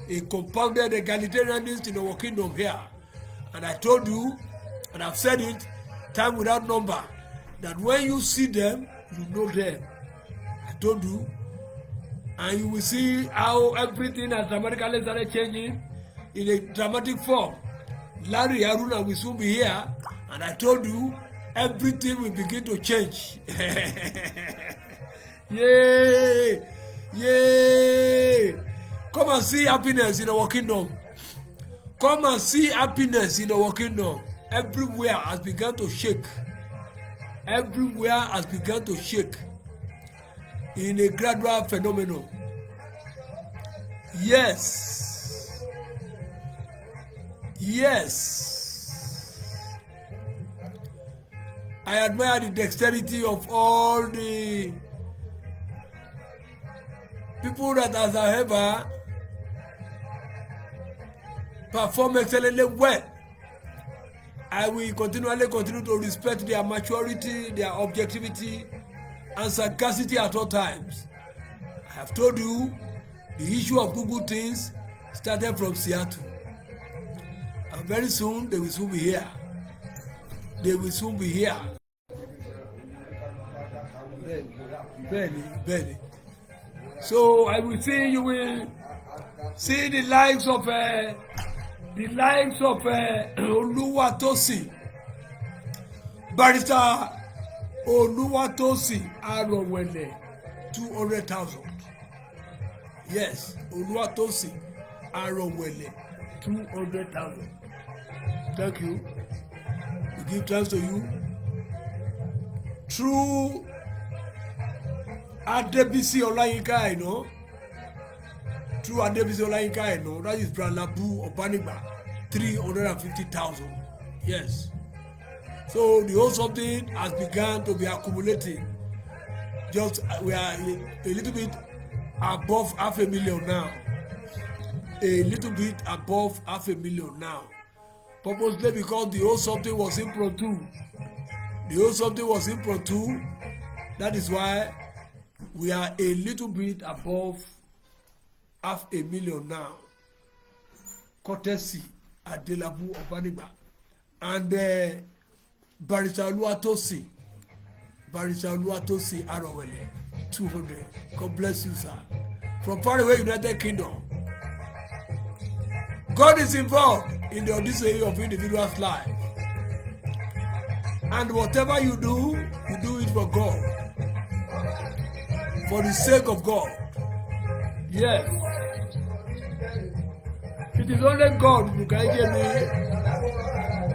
a compounded egalitarianist in our kingdom here. And I told you, and I've said it time without number, that when you see them, you know them. I told you, and you will see how everything has dramatically started changing in a dramatic form. Larry Haruna will soon be here, and I told you, everything will begin to change. Yay! Yay! Come and see happiness in our kingdom. Come and see happiness in our kingdom. Everywhere has begun to shake. Everywhere has begun to shake in a gradual phenomenon. Yes. Yes. I admire the dexterity of all the people that has ever perform excellently well. I will continue to respect their maturity, their objectivity, and sagacity at all times. I have told you the issue of good things started from Seattle. And very soon they will soon be here. They will soon be here. Very. So I will see you will see the lives of Oluwatosin, Barrister Oluwatosin Arowele, 200,000. Yes, Oluwatosin Arowele, 200,000. Thank you. We give thanks to you. Through Adebisi Olayinka, you know. Through Adebisi Olayinka, you know, that is Bralabu Obanigba, 350,000. Yes. So the whole something has begun to be accumulating. Just we are a little bit above 500,000 now. A little bit above 500,000 now. Purposely because the whole something was impromptu. The whole something was impromptu. That is why we are a little bit above 500,000 now. Courtesy Adelabu Obanigba and Barrister Oluwatosin Arowele, 200. God bless you, sir. From far away United Kingdom. God is involved in the odyssey of individual's life. And whatever you do it for God. For the sake of God. Yes. It is only God who can give me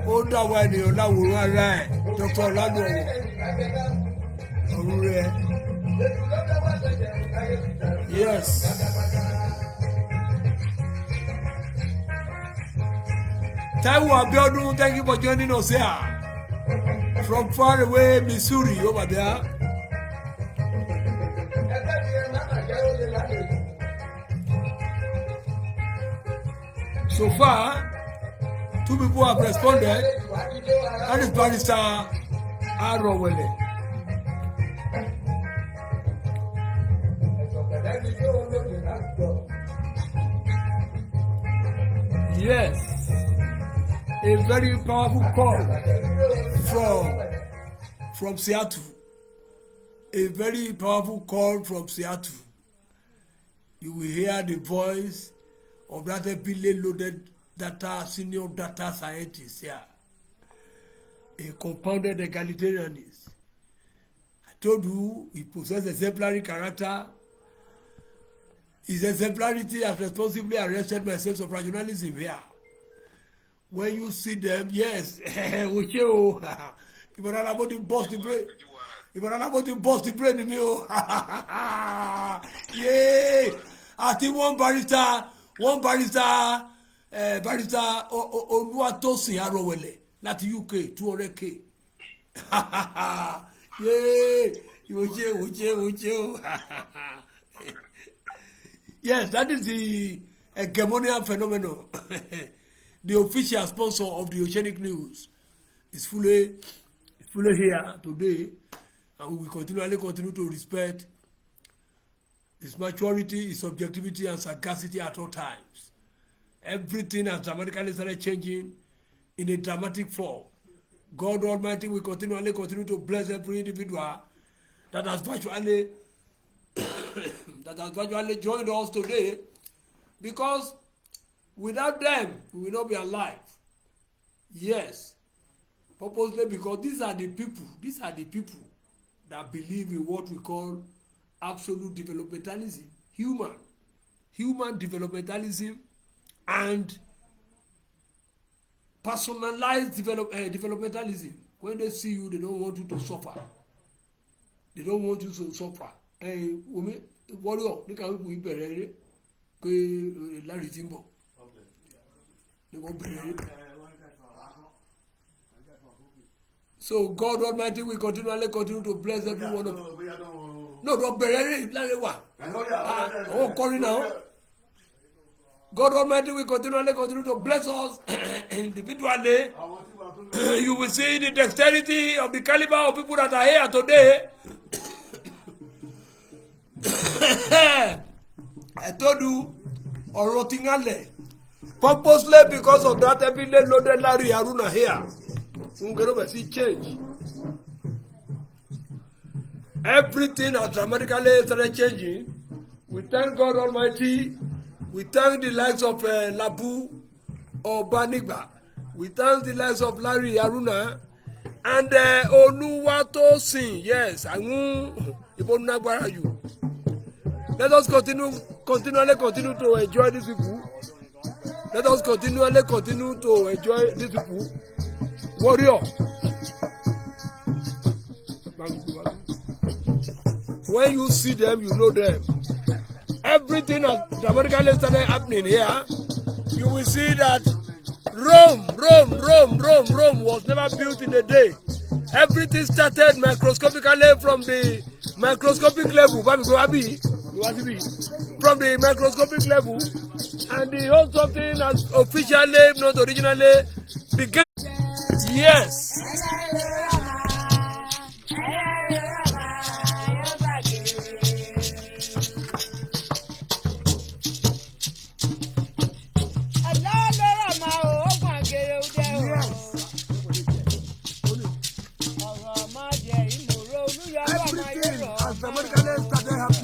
older one in Olaworo Rai, Dr. Oladu Orure. Yes. Taiwo Abiodun, thank you for joining us here. From far away, Missouri, over there. So far, 2 people have responded. That is Barrister Arowele. Yes, a very powerful call from Seattle. A very powerful call from Seattle. You will hear the voice of that heavily loaded senior data scientist here. A compounded egalitarianist. I told you he possesses exemplary character. His exemplarity has responsibly arrested my sense of rationalism here. When you see them, yes, with you, if you're not about to bust the brain, if you're not about to bust the brain in you, yay! I think one barrister, Barrister Oluwatosin Arowele, not UK, 200K. Yay! Would you? Yes, that is the hegemonial phenomenon. The official sponsor of the Oceanic News is fully here today, and we will continue to respect his maturity, his objectivity, and sagacity at all times. Everything has dramatically started changing in a dramatic form. God Almighty will continue to bless every individual that has virtually joined us today, because without them we will not be alive. Yes, purposely, because these are the people that believe in what we call absolute developmentalism, human developmentalism, and personalized developmentalism. When they see you, they don't want you to suffer. They don't want you to suffer. Warrior, they can't be buried. Larry Timbo. They won't bury. So God Almighty will continue to bless every one of you. No, don't bury it. Oh, calling now. God Almighty will continue to bless us individually. You will see the dexterity of the caliber of people that are here today. I told you, or Rotingale. Purposely, because of that, every day loaded Larry Aruna here. We're going to see change. Everything has dramatically started changing. We thank God Almighty. We thank the likes of Labu or Banigba. We thank the likes of Larry Aruna and Oluwatosin. Yes, I won't even you. Let us continually continue to enjoy these people. Let us continually continue to enjoy these people. Warrior. When you see them, you know them. Everything has dramatically started happening here. You will see that Rome was never built in a day. Everything started microscopically from the microscopic level. From the microscopic level, and the whole something has officially, not originally, began. Yes.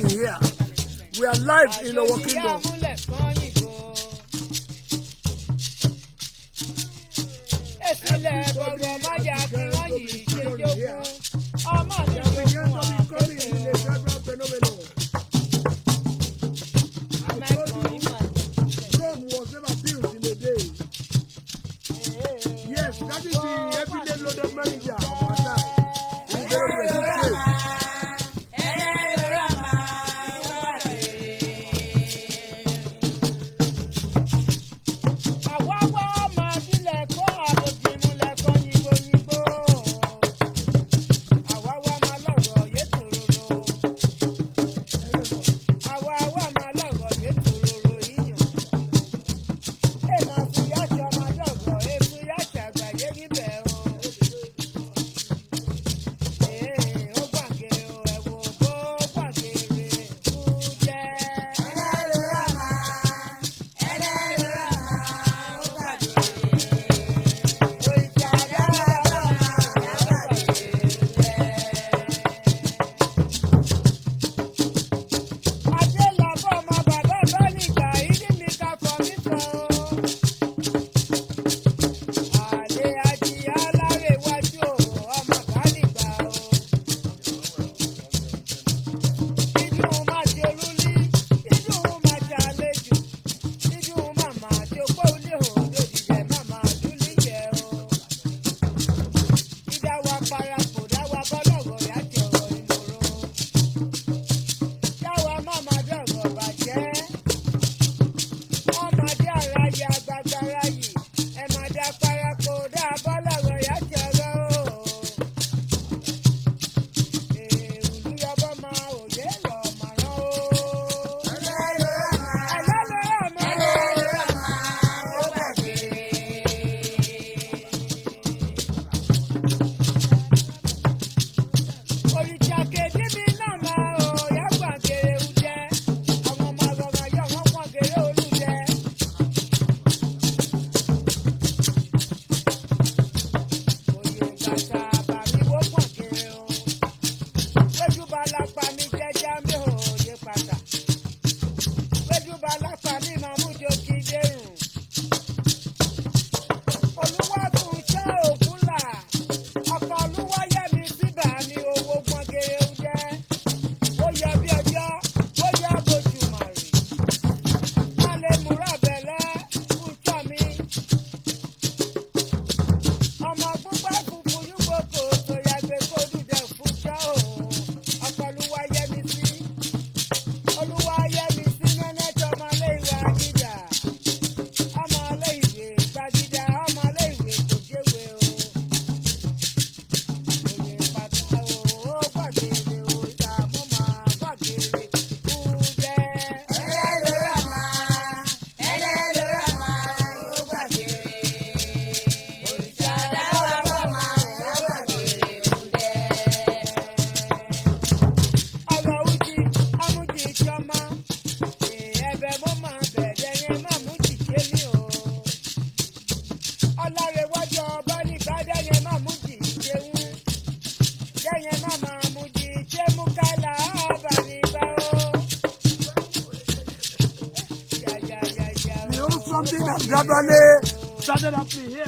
Here. We are live in our kingdom. Rome was never built in a day. Yes, that is the everyday loaded manager of our time. gradually started happening here.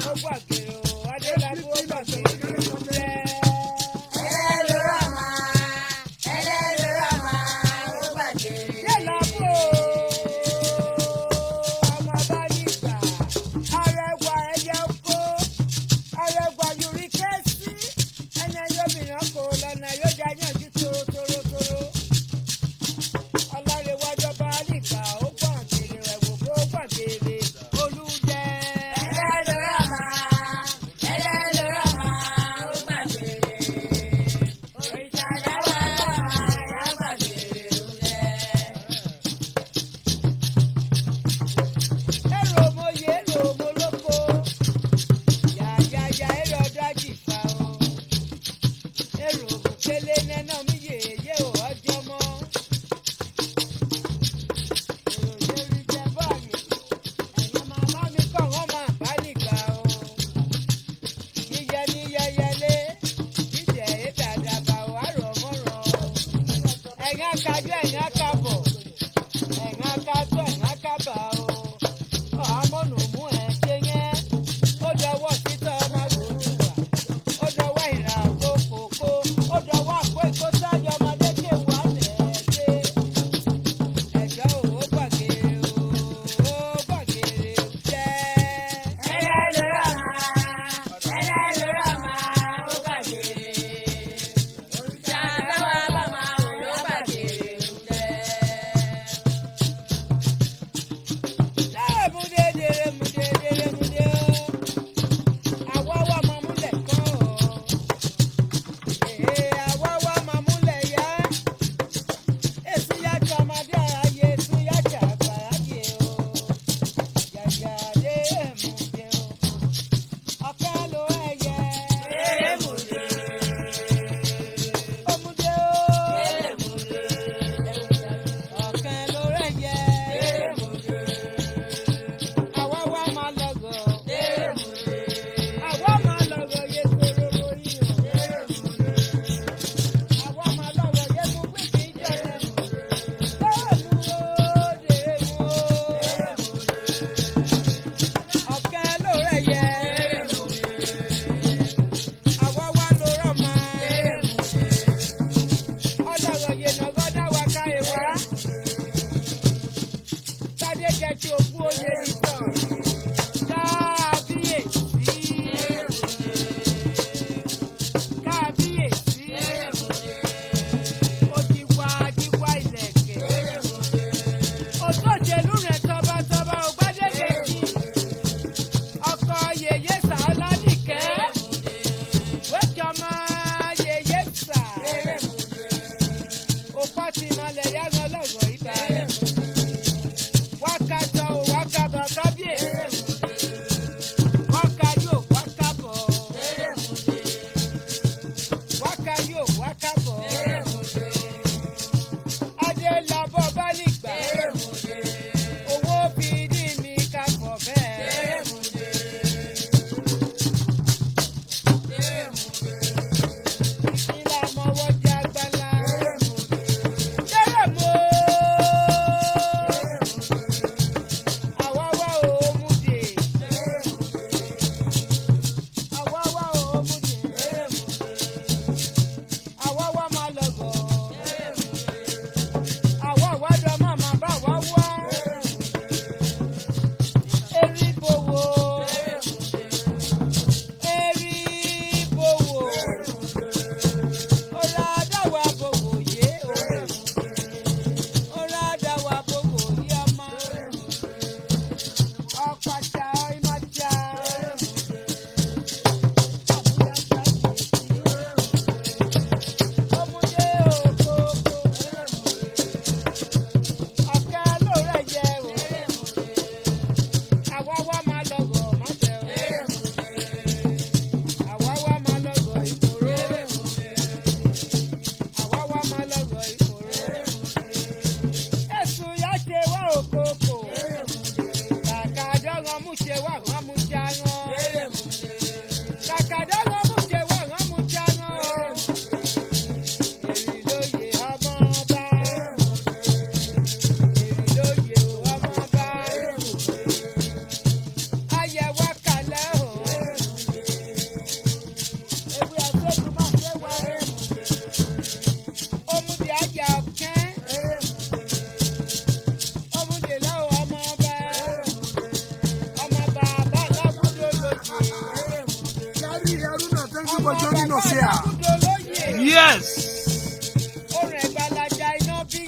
Yes.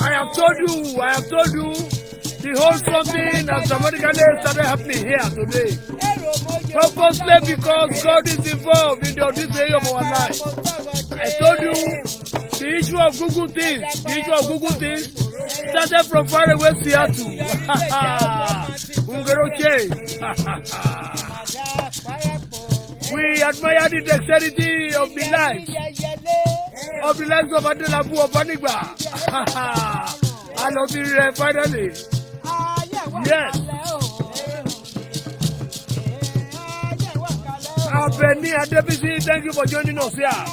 I have told you, the whole something that dramatically started happening here today. Purposely because God is involved in the audition of our life. I told you the issue of Google things started from far away Seattle. We admire the dexterity of the life of Adelabu of Banigba. I love you finally. Yes. Abeni Adebisi, thank you for joining us here.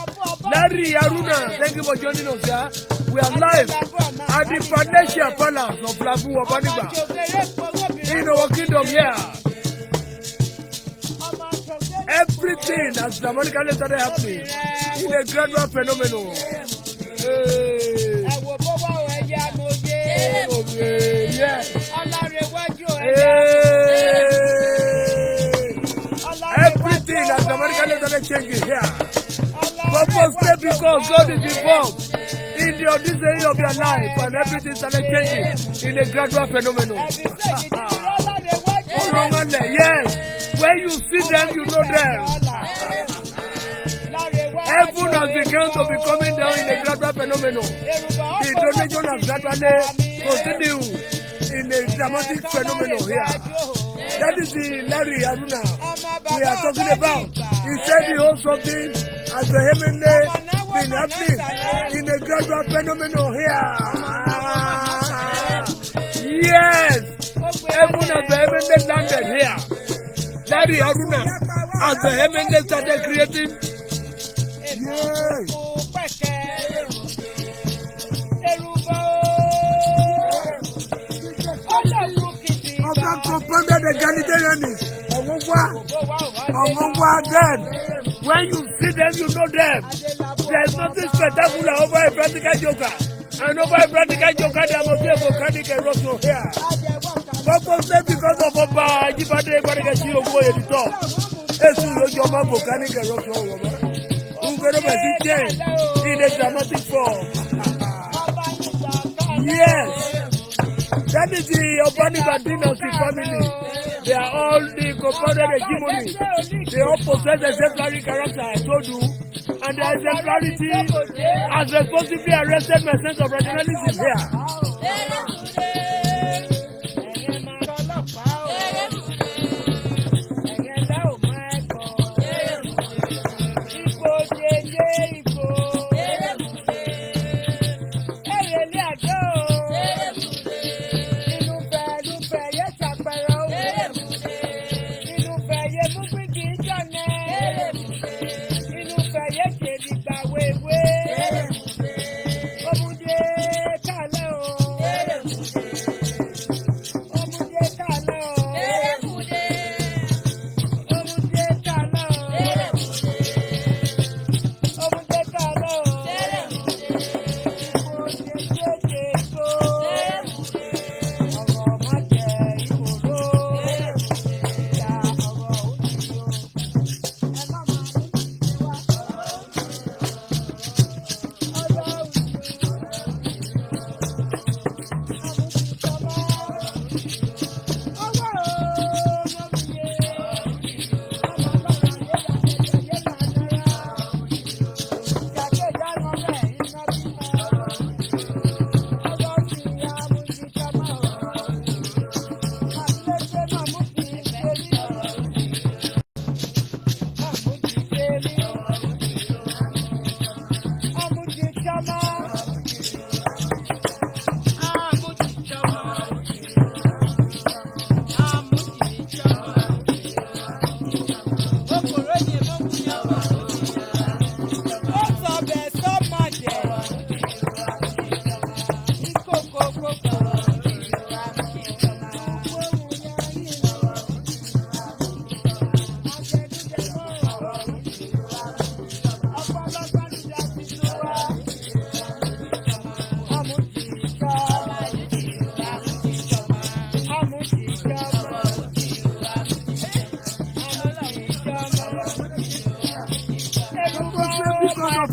Larry Aruna, thank you for joining us here. We are live at the Financial Palace of Labu of Banigba in our kingdom here. Everything has dramatically started happening in a gradual phenomenon. Yes. Everything has dramatically started changing here. Purposely because God is involved in the audition of your life and everything started changing in a gradual phenomenon. Yes. When you see them, you know them. Heaven has begun to be coming down in a gradual phenomenon. The donation has gradually continued in a dramatic phenomenon here. That is the Larry Aruna we are talking about. He said the whole something has vehemently been happening in a gradual phenomenon here. Yes, heaven has vehemently landed here. Larry Aruna has vehemently started creating. Yes. I've compounded the Galileans. Then, when you see them, you know them. There's nothing spectacular over a practical joker. And over a practical joker, there must be a volcanic eruption here. Purposely because of Oba Ajibade Gwaregashi Ogbo Editor. Esu Lojoma volcanic eruption. In a dramatic form. Yes. That is the Obaniba dynasty family. They are all the compounded hegemony. They all possess exemplary character, I told you. And their exemplarity has responsibly arrested my sense of rationalism here.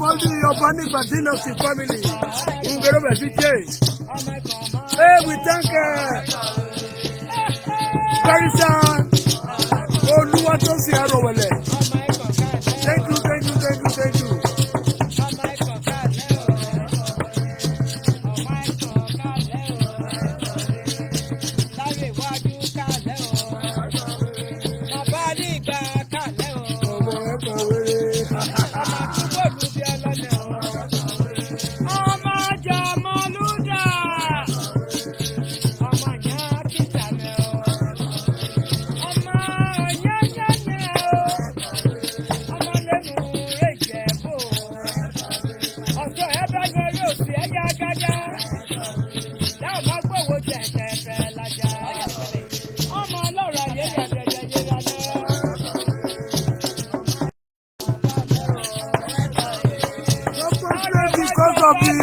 Among the Urbanic Dynasty family, Ungerova CJ. Hey, we thank Barista Oluwatosi Arowele. Thank you.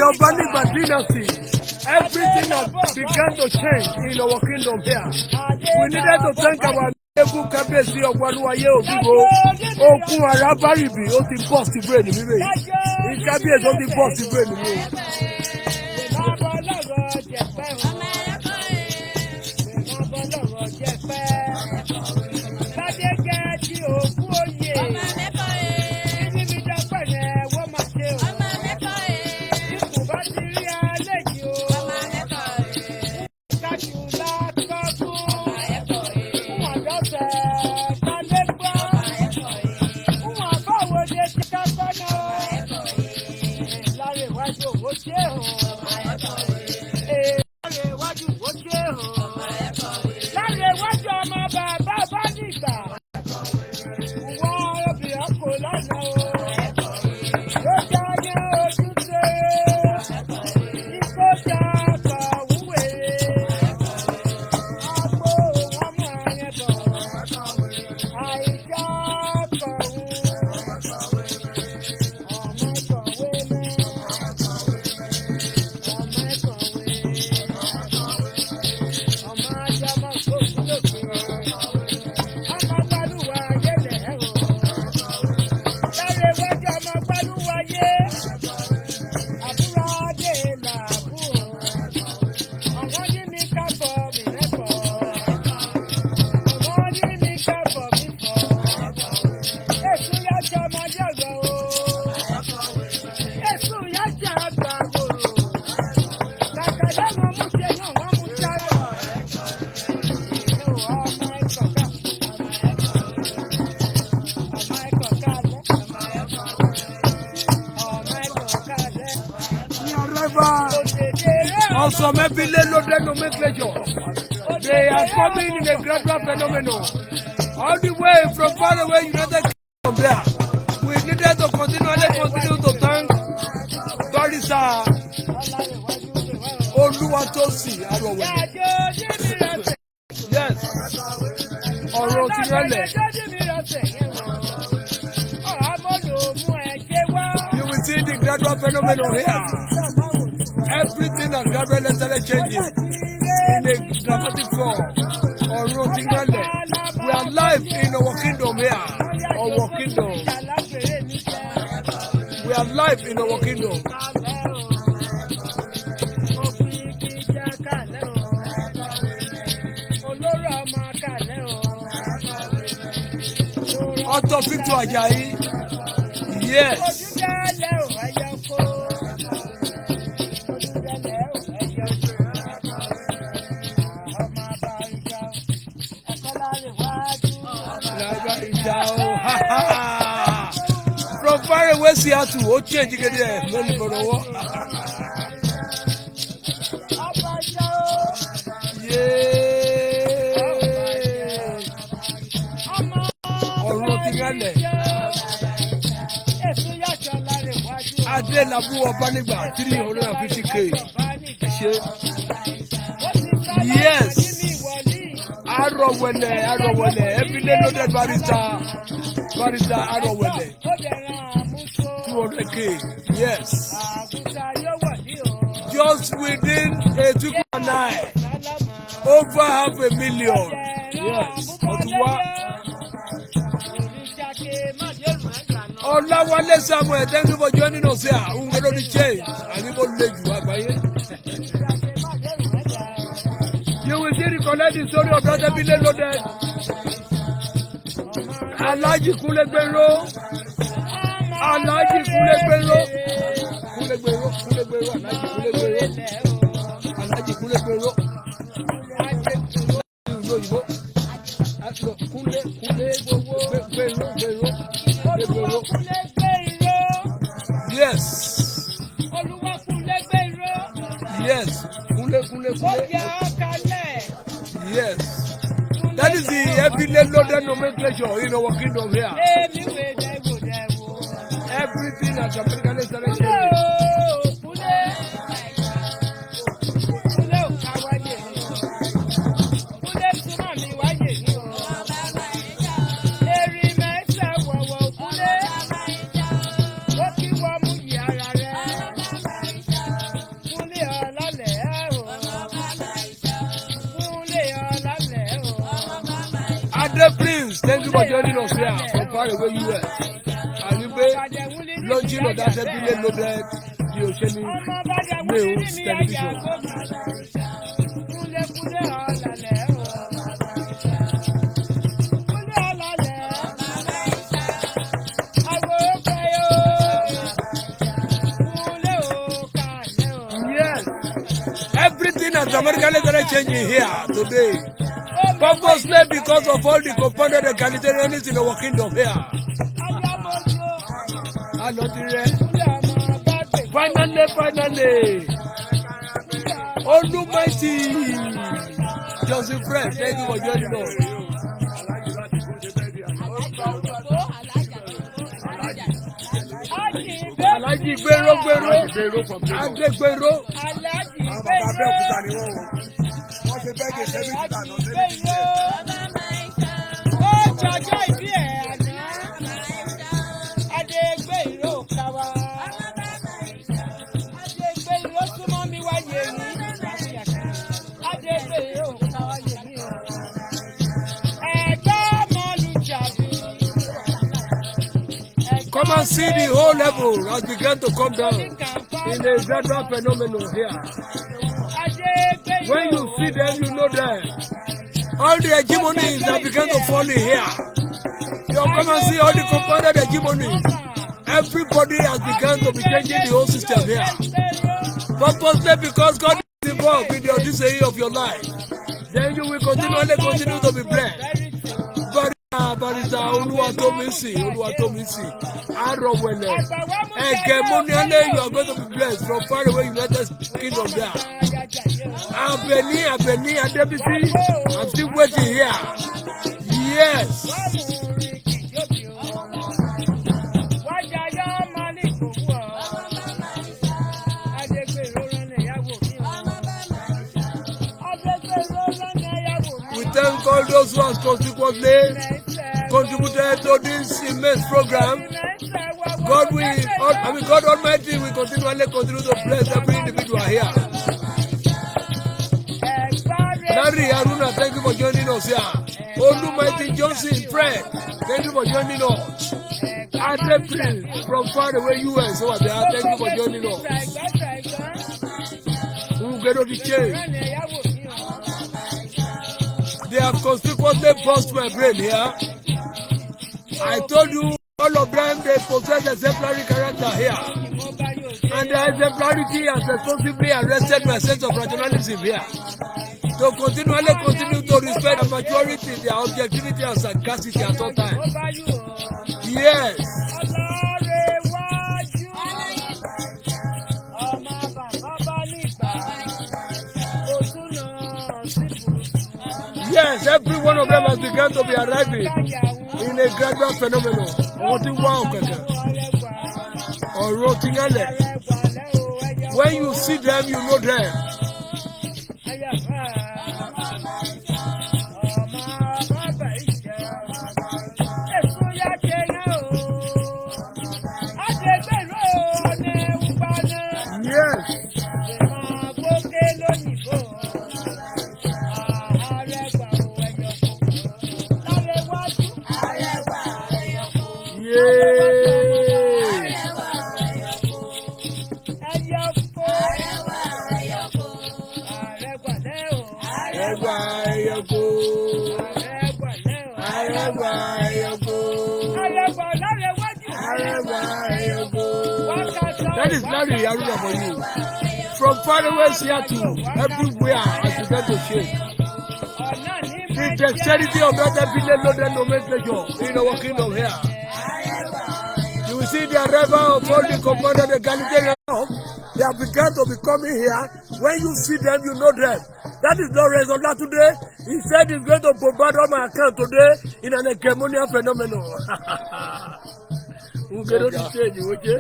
Urbanic dynasty, everything has begun to change in our kingdom here. We needed to thank our able Kabesi of Waluaye Obibo, Okun Arabaribi, ó ti bọ́ sí brain mi rè. Kabiyesi ó ti bọ́ sí brain mi rè. Also, maybe loaded nomenclature. They are coming in a gradual phenomenon. All the way from far away, United Kingdom there. We needed to continue to thank Barista Oluwatosi Arowele. Yes. Ọ̀rọ̀ ti rẹlẹ̀. You will see the gradual phenomenon here. Everything has gradually started changing in a dramatic form. Ọ̀rọ̀ ti rẹlẹ̀. We are live in our kingdom here. Our kingdom. We are live in our kingdom. Auto Victor Ajayi. Yes. From far away, Seattle, ó change gẹ́gẹ́ lónìí bọ̀dọ̀ wọ́. Ọ̀rọ̀ ti gálẹ̀. Adélábù Ọbánigba 350K. Yes. Arowele, everyday loaded barista Arowele. 200K, yes. Just within a 2.9, over $500,000. Yes. Olawale Samuel, thank you for joining us here. Ungelo the change. You will see recollect the story of Brother Billy Loaded. Alaji Kulegbero. Alaji Kulegbero. Kulegbero. Alaji Kulegbero. Yes. Yes. Yes. That is the everyday loaded nomenclature in our kingdom here. Everything has American installation. Prince, thank you for joining us here from far away US. And you be launching of that everyday loaded the Oceanic News television. Yes, everything has American changing here today. Purposely because of all the compounded egalitarianism in our kingdom here. Finally. Almighty Joseph Fred, thank you for joining us. Alaji Gbero. Come and see the whole level has begun to come down in a gradual phenomenon here. When you see them, you know that all the hegemonies have begun to fall in here. You come and see all the compounded hegemonies. Everybody has begun to be changing the whole system here. Purposely because God is involved in the odyssey of your life. Then you will continue to be blessed. Barista Oluwatomisi, Arowele, Egemoniale, you are going to be blessed from far away United Kingdom there. Abeni, Adebisi, I'm still waiting here. Yes. We thank all those who have consequently contributed to this immense program. God Almighty will continue to bless every individual here. Larry Aruna, thank you for joining us here. Almighty Johnson, Fred, thank you for joining us. Andre Prince from far away US over there, thank you for joining us. We'll get on the change. They have consequently bust my brain here. I told you, all of them, they possess exemplary character here. And their exemplarity has responsibly arrested my sense of rationalism here. To continue to respect their maturity, their objectivity and sagacity at all times. Yes. Yes, every one of them has begun to be arriving in a gradual phenomenon. When you see them, you know them. Yes. Yeah. That is Larry Aruna for you. From far away here to everywhere as you get to shape. The dexterity of that loaded nomenclature in our kingdom here. You will see the arrival of all the commander the Galilean. They have begun to be coming here. When you see them, you know them. That is not result today. He said he's going to bombard on my account today in an hegemonial phenomenon. We'll get on the stage, okay?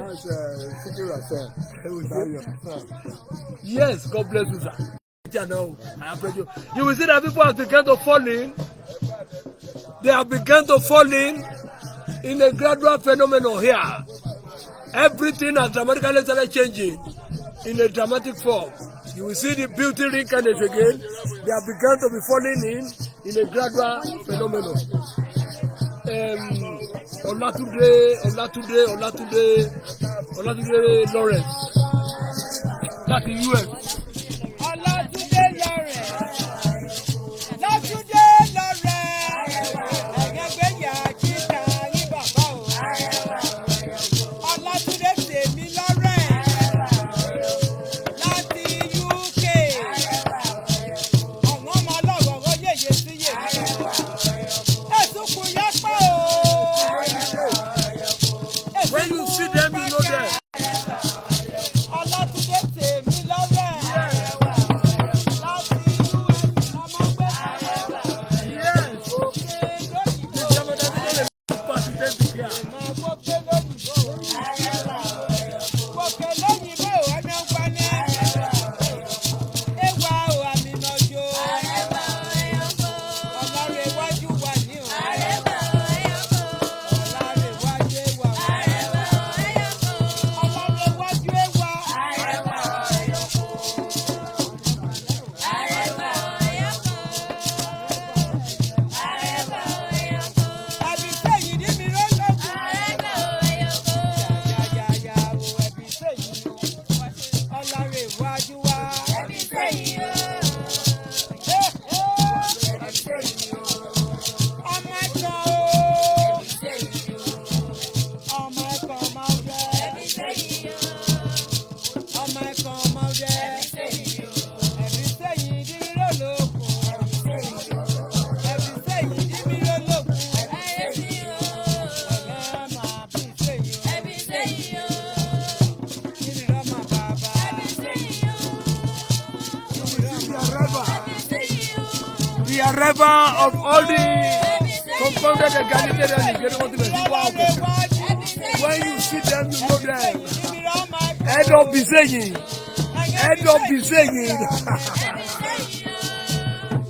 Yes, God bless you, sir. You will see that people have begun to fall in. They have begun to fall in a gradual phenomenon here. Everything has dramatically started changing in a dramatic form. You will see the beauty reincarnate again. They have begun to be falling in a gradual phenomenon. Olatunde Lawrence. That's the US. Olatunde Lawrence. Ẹ̀gẹ́gbẹ́yà kíkà yín bàbá o. Olatunde tèmi Lawrence. Láti UK. Ọ̀wọ́n ọmọ ọlọ́wọ́ ó yèyé sí yèyé. Ẹ̀sùn kù yẹ pé o. When you see them, you know them. Olatunde tèmi Lawrence. Láti UK. Ọmọ gbé The arrival of all the compounded egalitarians. When you see them, you know them. Head of be saying. Head of be saying.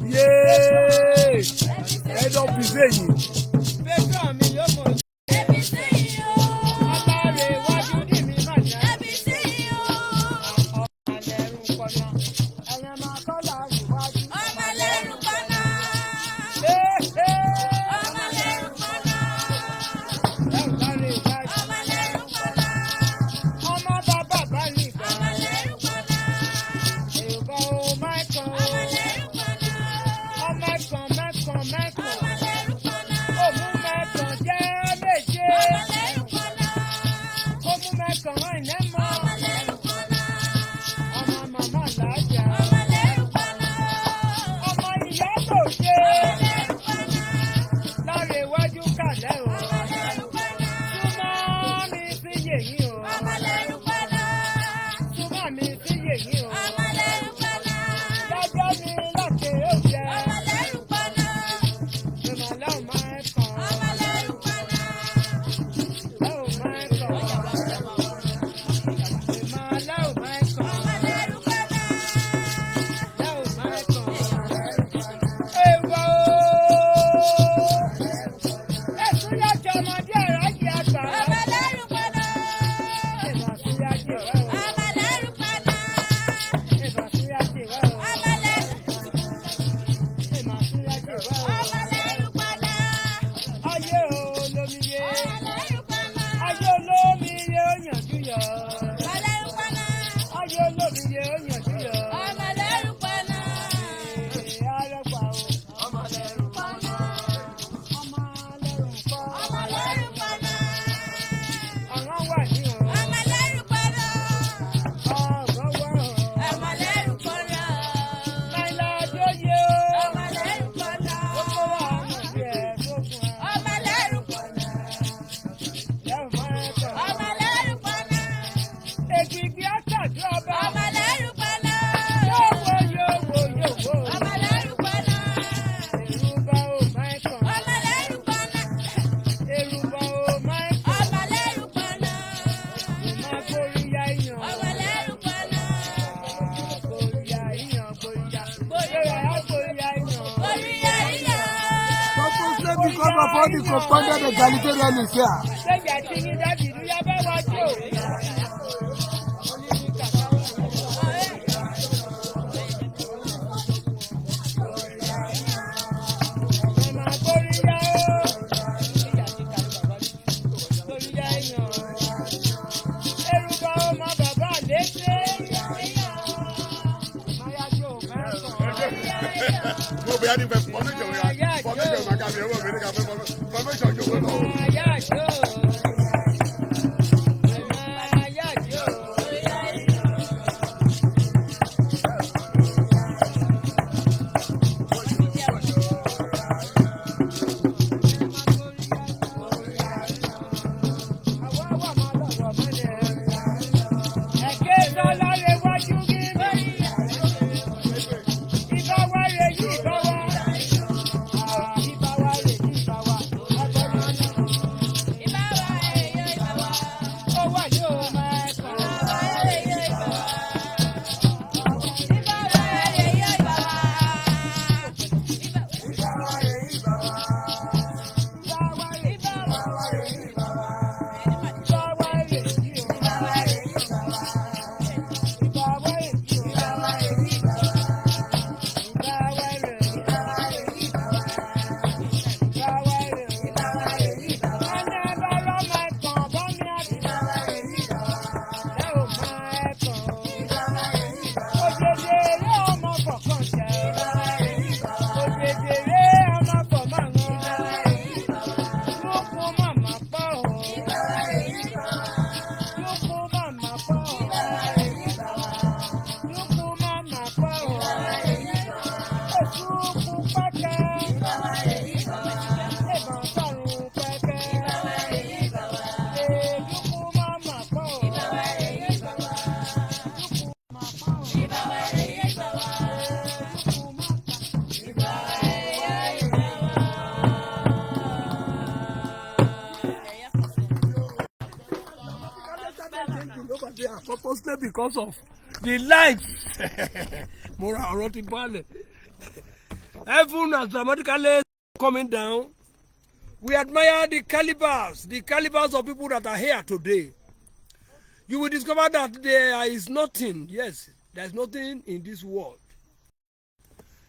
Yay! Head of be saying. all the compounded egalitarians here. Purposely because of the light. Heaven is dramatically coming down. We admire the calibers of people that are here today. You will discover that there is nothing, yes, there is nothing in this world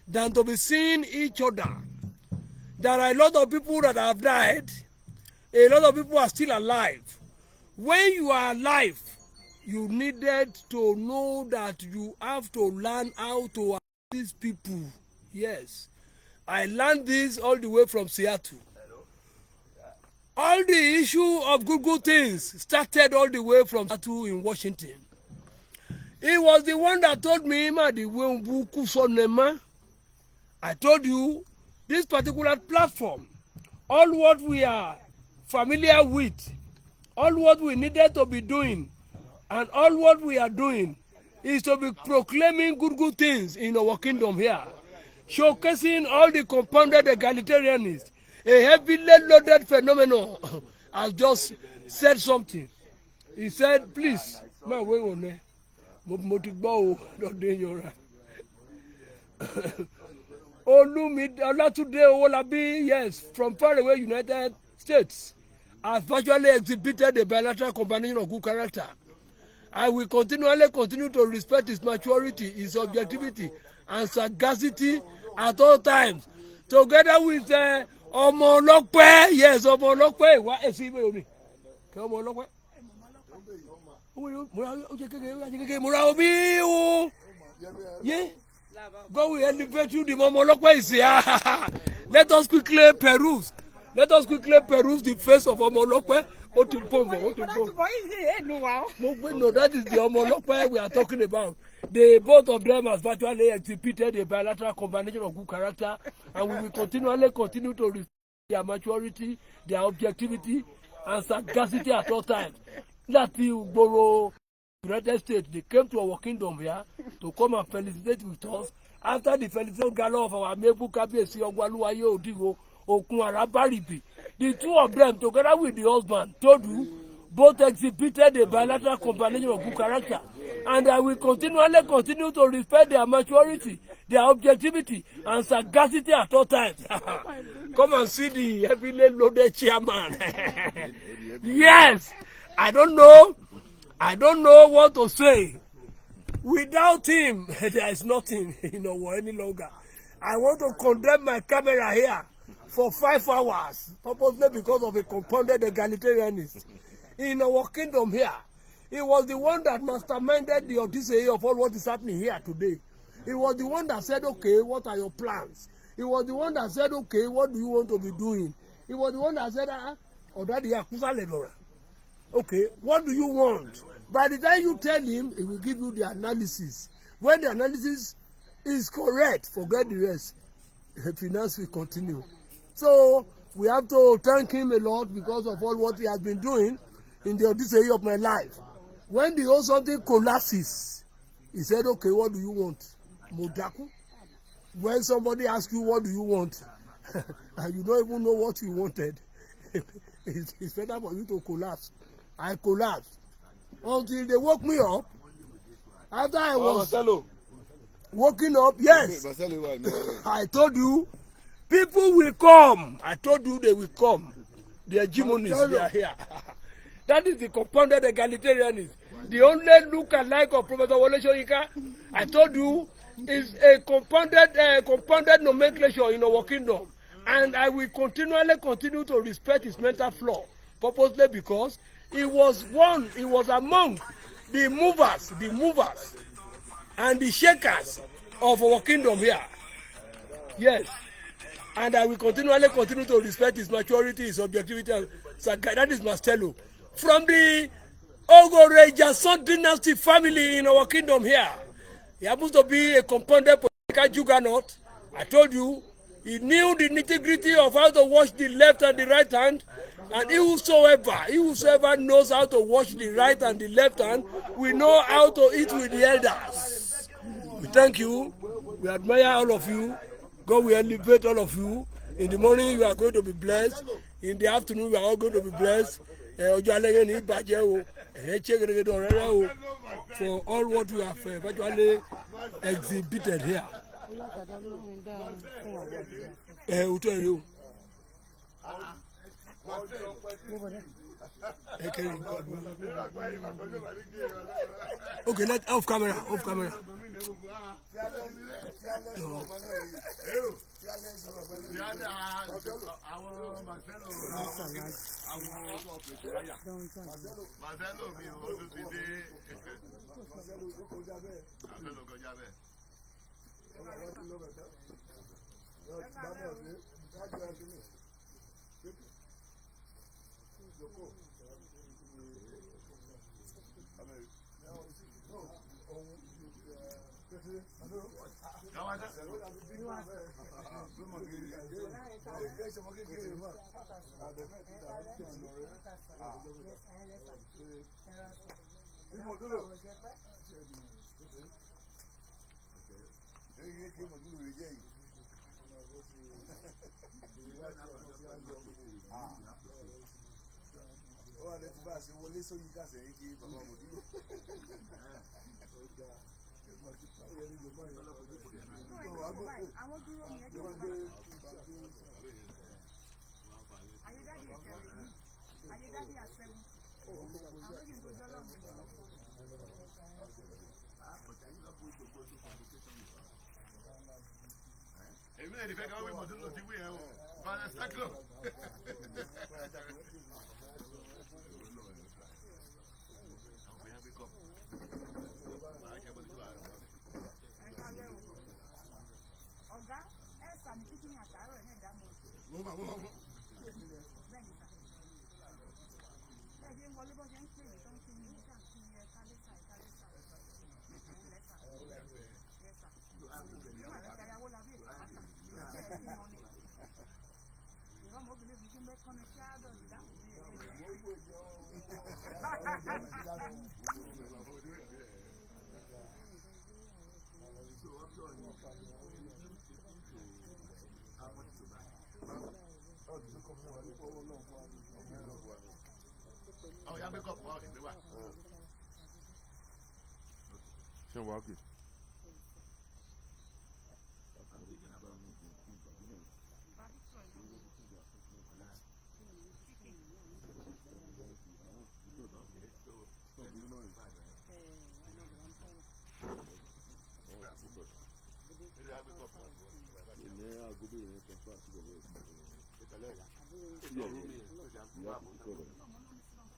than to be seeing each other. There are a lot of people that have died. A lot of people are still alive. When you are alive, you needed to know that you have to learn how to assist people. Yes. I learned this all the way from Seattle. All the issue of good things started all the way from Seattle in Washington. He was the one that told me, I told you, this particular platform, all what we are familiar with, all what we needed to be doing, and all what we are doing is to be proclaiming good things in our kingdom here, showcasing all the compounded egalitarianism. A heavily loaded phenomenon has just said something. He said, please, man, wait on there. Olumide, yes, from far away United States, has virtually exhibited a bilateral combination of good character. I will continue to respect his maturity, his objectivity, and sagacity at all times. Together with Omolope, yes, Omolope. What is he doing? Omolope. Yeah. God will elevate you. The Omolope is here. Let us quickly peruse. The face of Omolope. No, that is the Omolope we are talking about. Both of them has virtually exhibited a bilateral combination of good character, and we will continue to respect their maturity, their objectivity, and sagacity at all times. That you borrow United States, they came to our kingdom here to come and felicitate with us. After the felicitation gala of our Mebu Kabiyesi Ogwaluwaye Odigo Okun Arabaribi, the two of them, together with the husband, Todu, both exhibited a bilateral combination of good character. And I will continue to respect their maturity, their objectivity and sagacity at all times. Come and see the heavily loaded chairman. Yes, I don't know what to say. Without him, there is nothing any longer. I want to condemn my camera here for 5 hours, purposely because of a compounded egalitarianist. In our kingdom here, he was the one that masterminded the Odyssey of all what is happening here today. He was the one that said, okay, what are your plans? He was the one that said, okay, what do you want to be doing? He was the one that said, okay, what do you want? By the time you tell him, he will give you the analysis. When the analysis is correct, forget the rest. Finance will continue. So we have to thank him a lot because of all what he has been doing in the Odyssey of my life. When the whole something collapses, he said, okay, what do you want? Modaku? When somebody asks you, what do you want? And you don't even know what you wanted, it's better for you to collapse. I collapsed until they woke me up. After I was waking up, yes, I told you, people will come. I told you they will come. The hegemonists, they are here. That is the compounded egalitarianism. The only look-alike of Professor Wole Soyinka, I told you, is a compounded nomenclature in our kingdom. And I will continue to respect his mental flaw, purposely because he was among the movers and the shakers of our kingdom here. Yes. And I will continue to respect his maturity, his objectivity, and that is Mastello. From the Ogore Jason dynasty family in our kingdom here. He happens to be a compounded political juggernaut. I told you, he knew the nitty-gritty of how to wash the left and the right hand. And whosoever knows how to wash the right and the left hand, we know how to eat with the elders. We thank you. We admire all of you. God will elevate all of you. In the morning, you are going to be blessed. In the afternoon, we are all going to be blessed. For all what we have virtually exhibited here. Okay, let's off camera. No.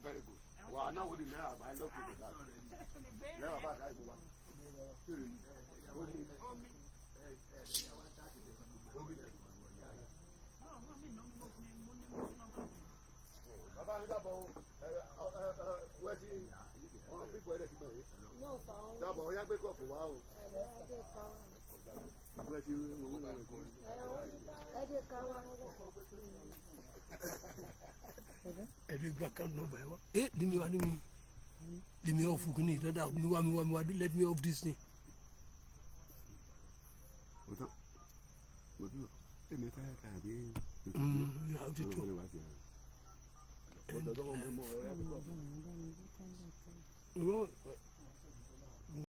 Very good. Well, now with the mayor, I love you. Never back, I go Every back on no by what? Eh, let me off Ukuni, let me off this thing. You have to talk. You know,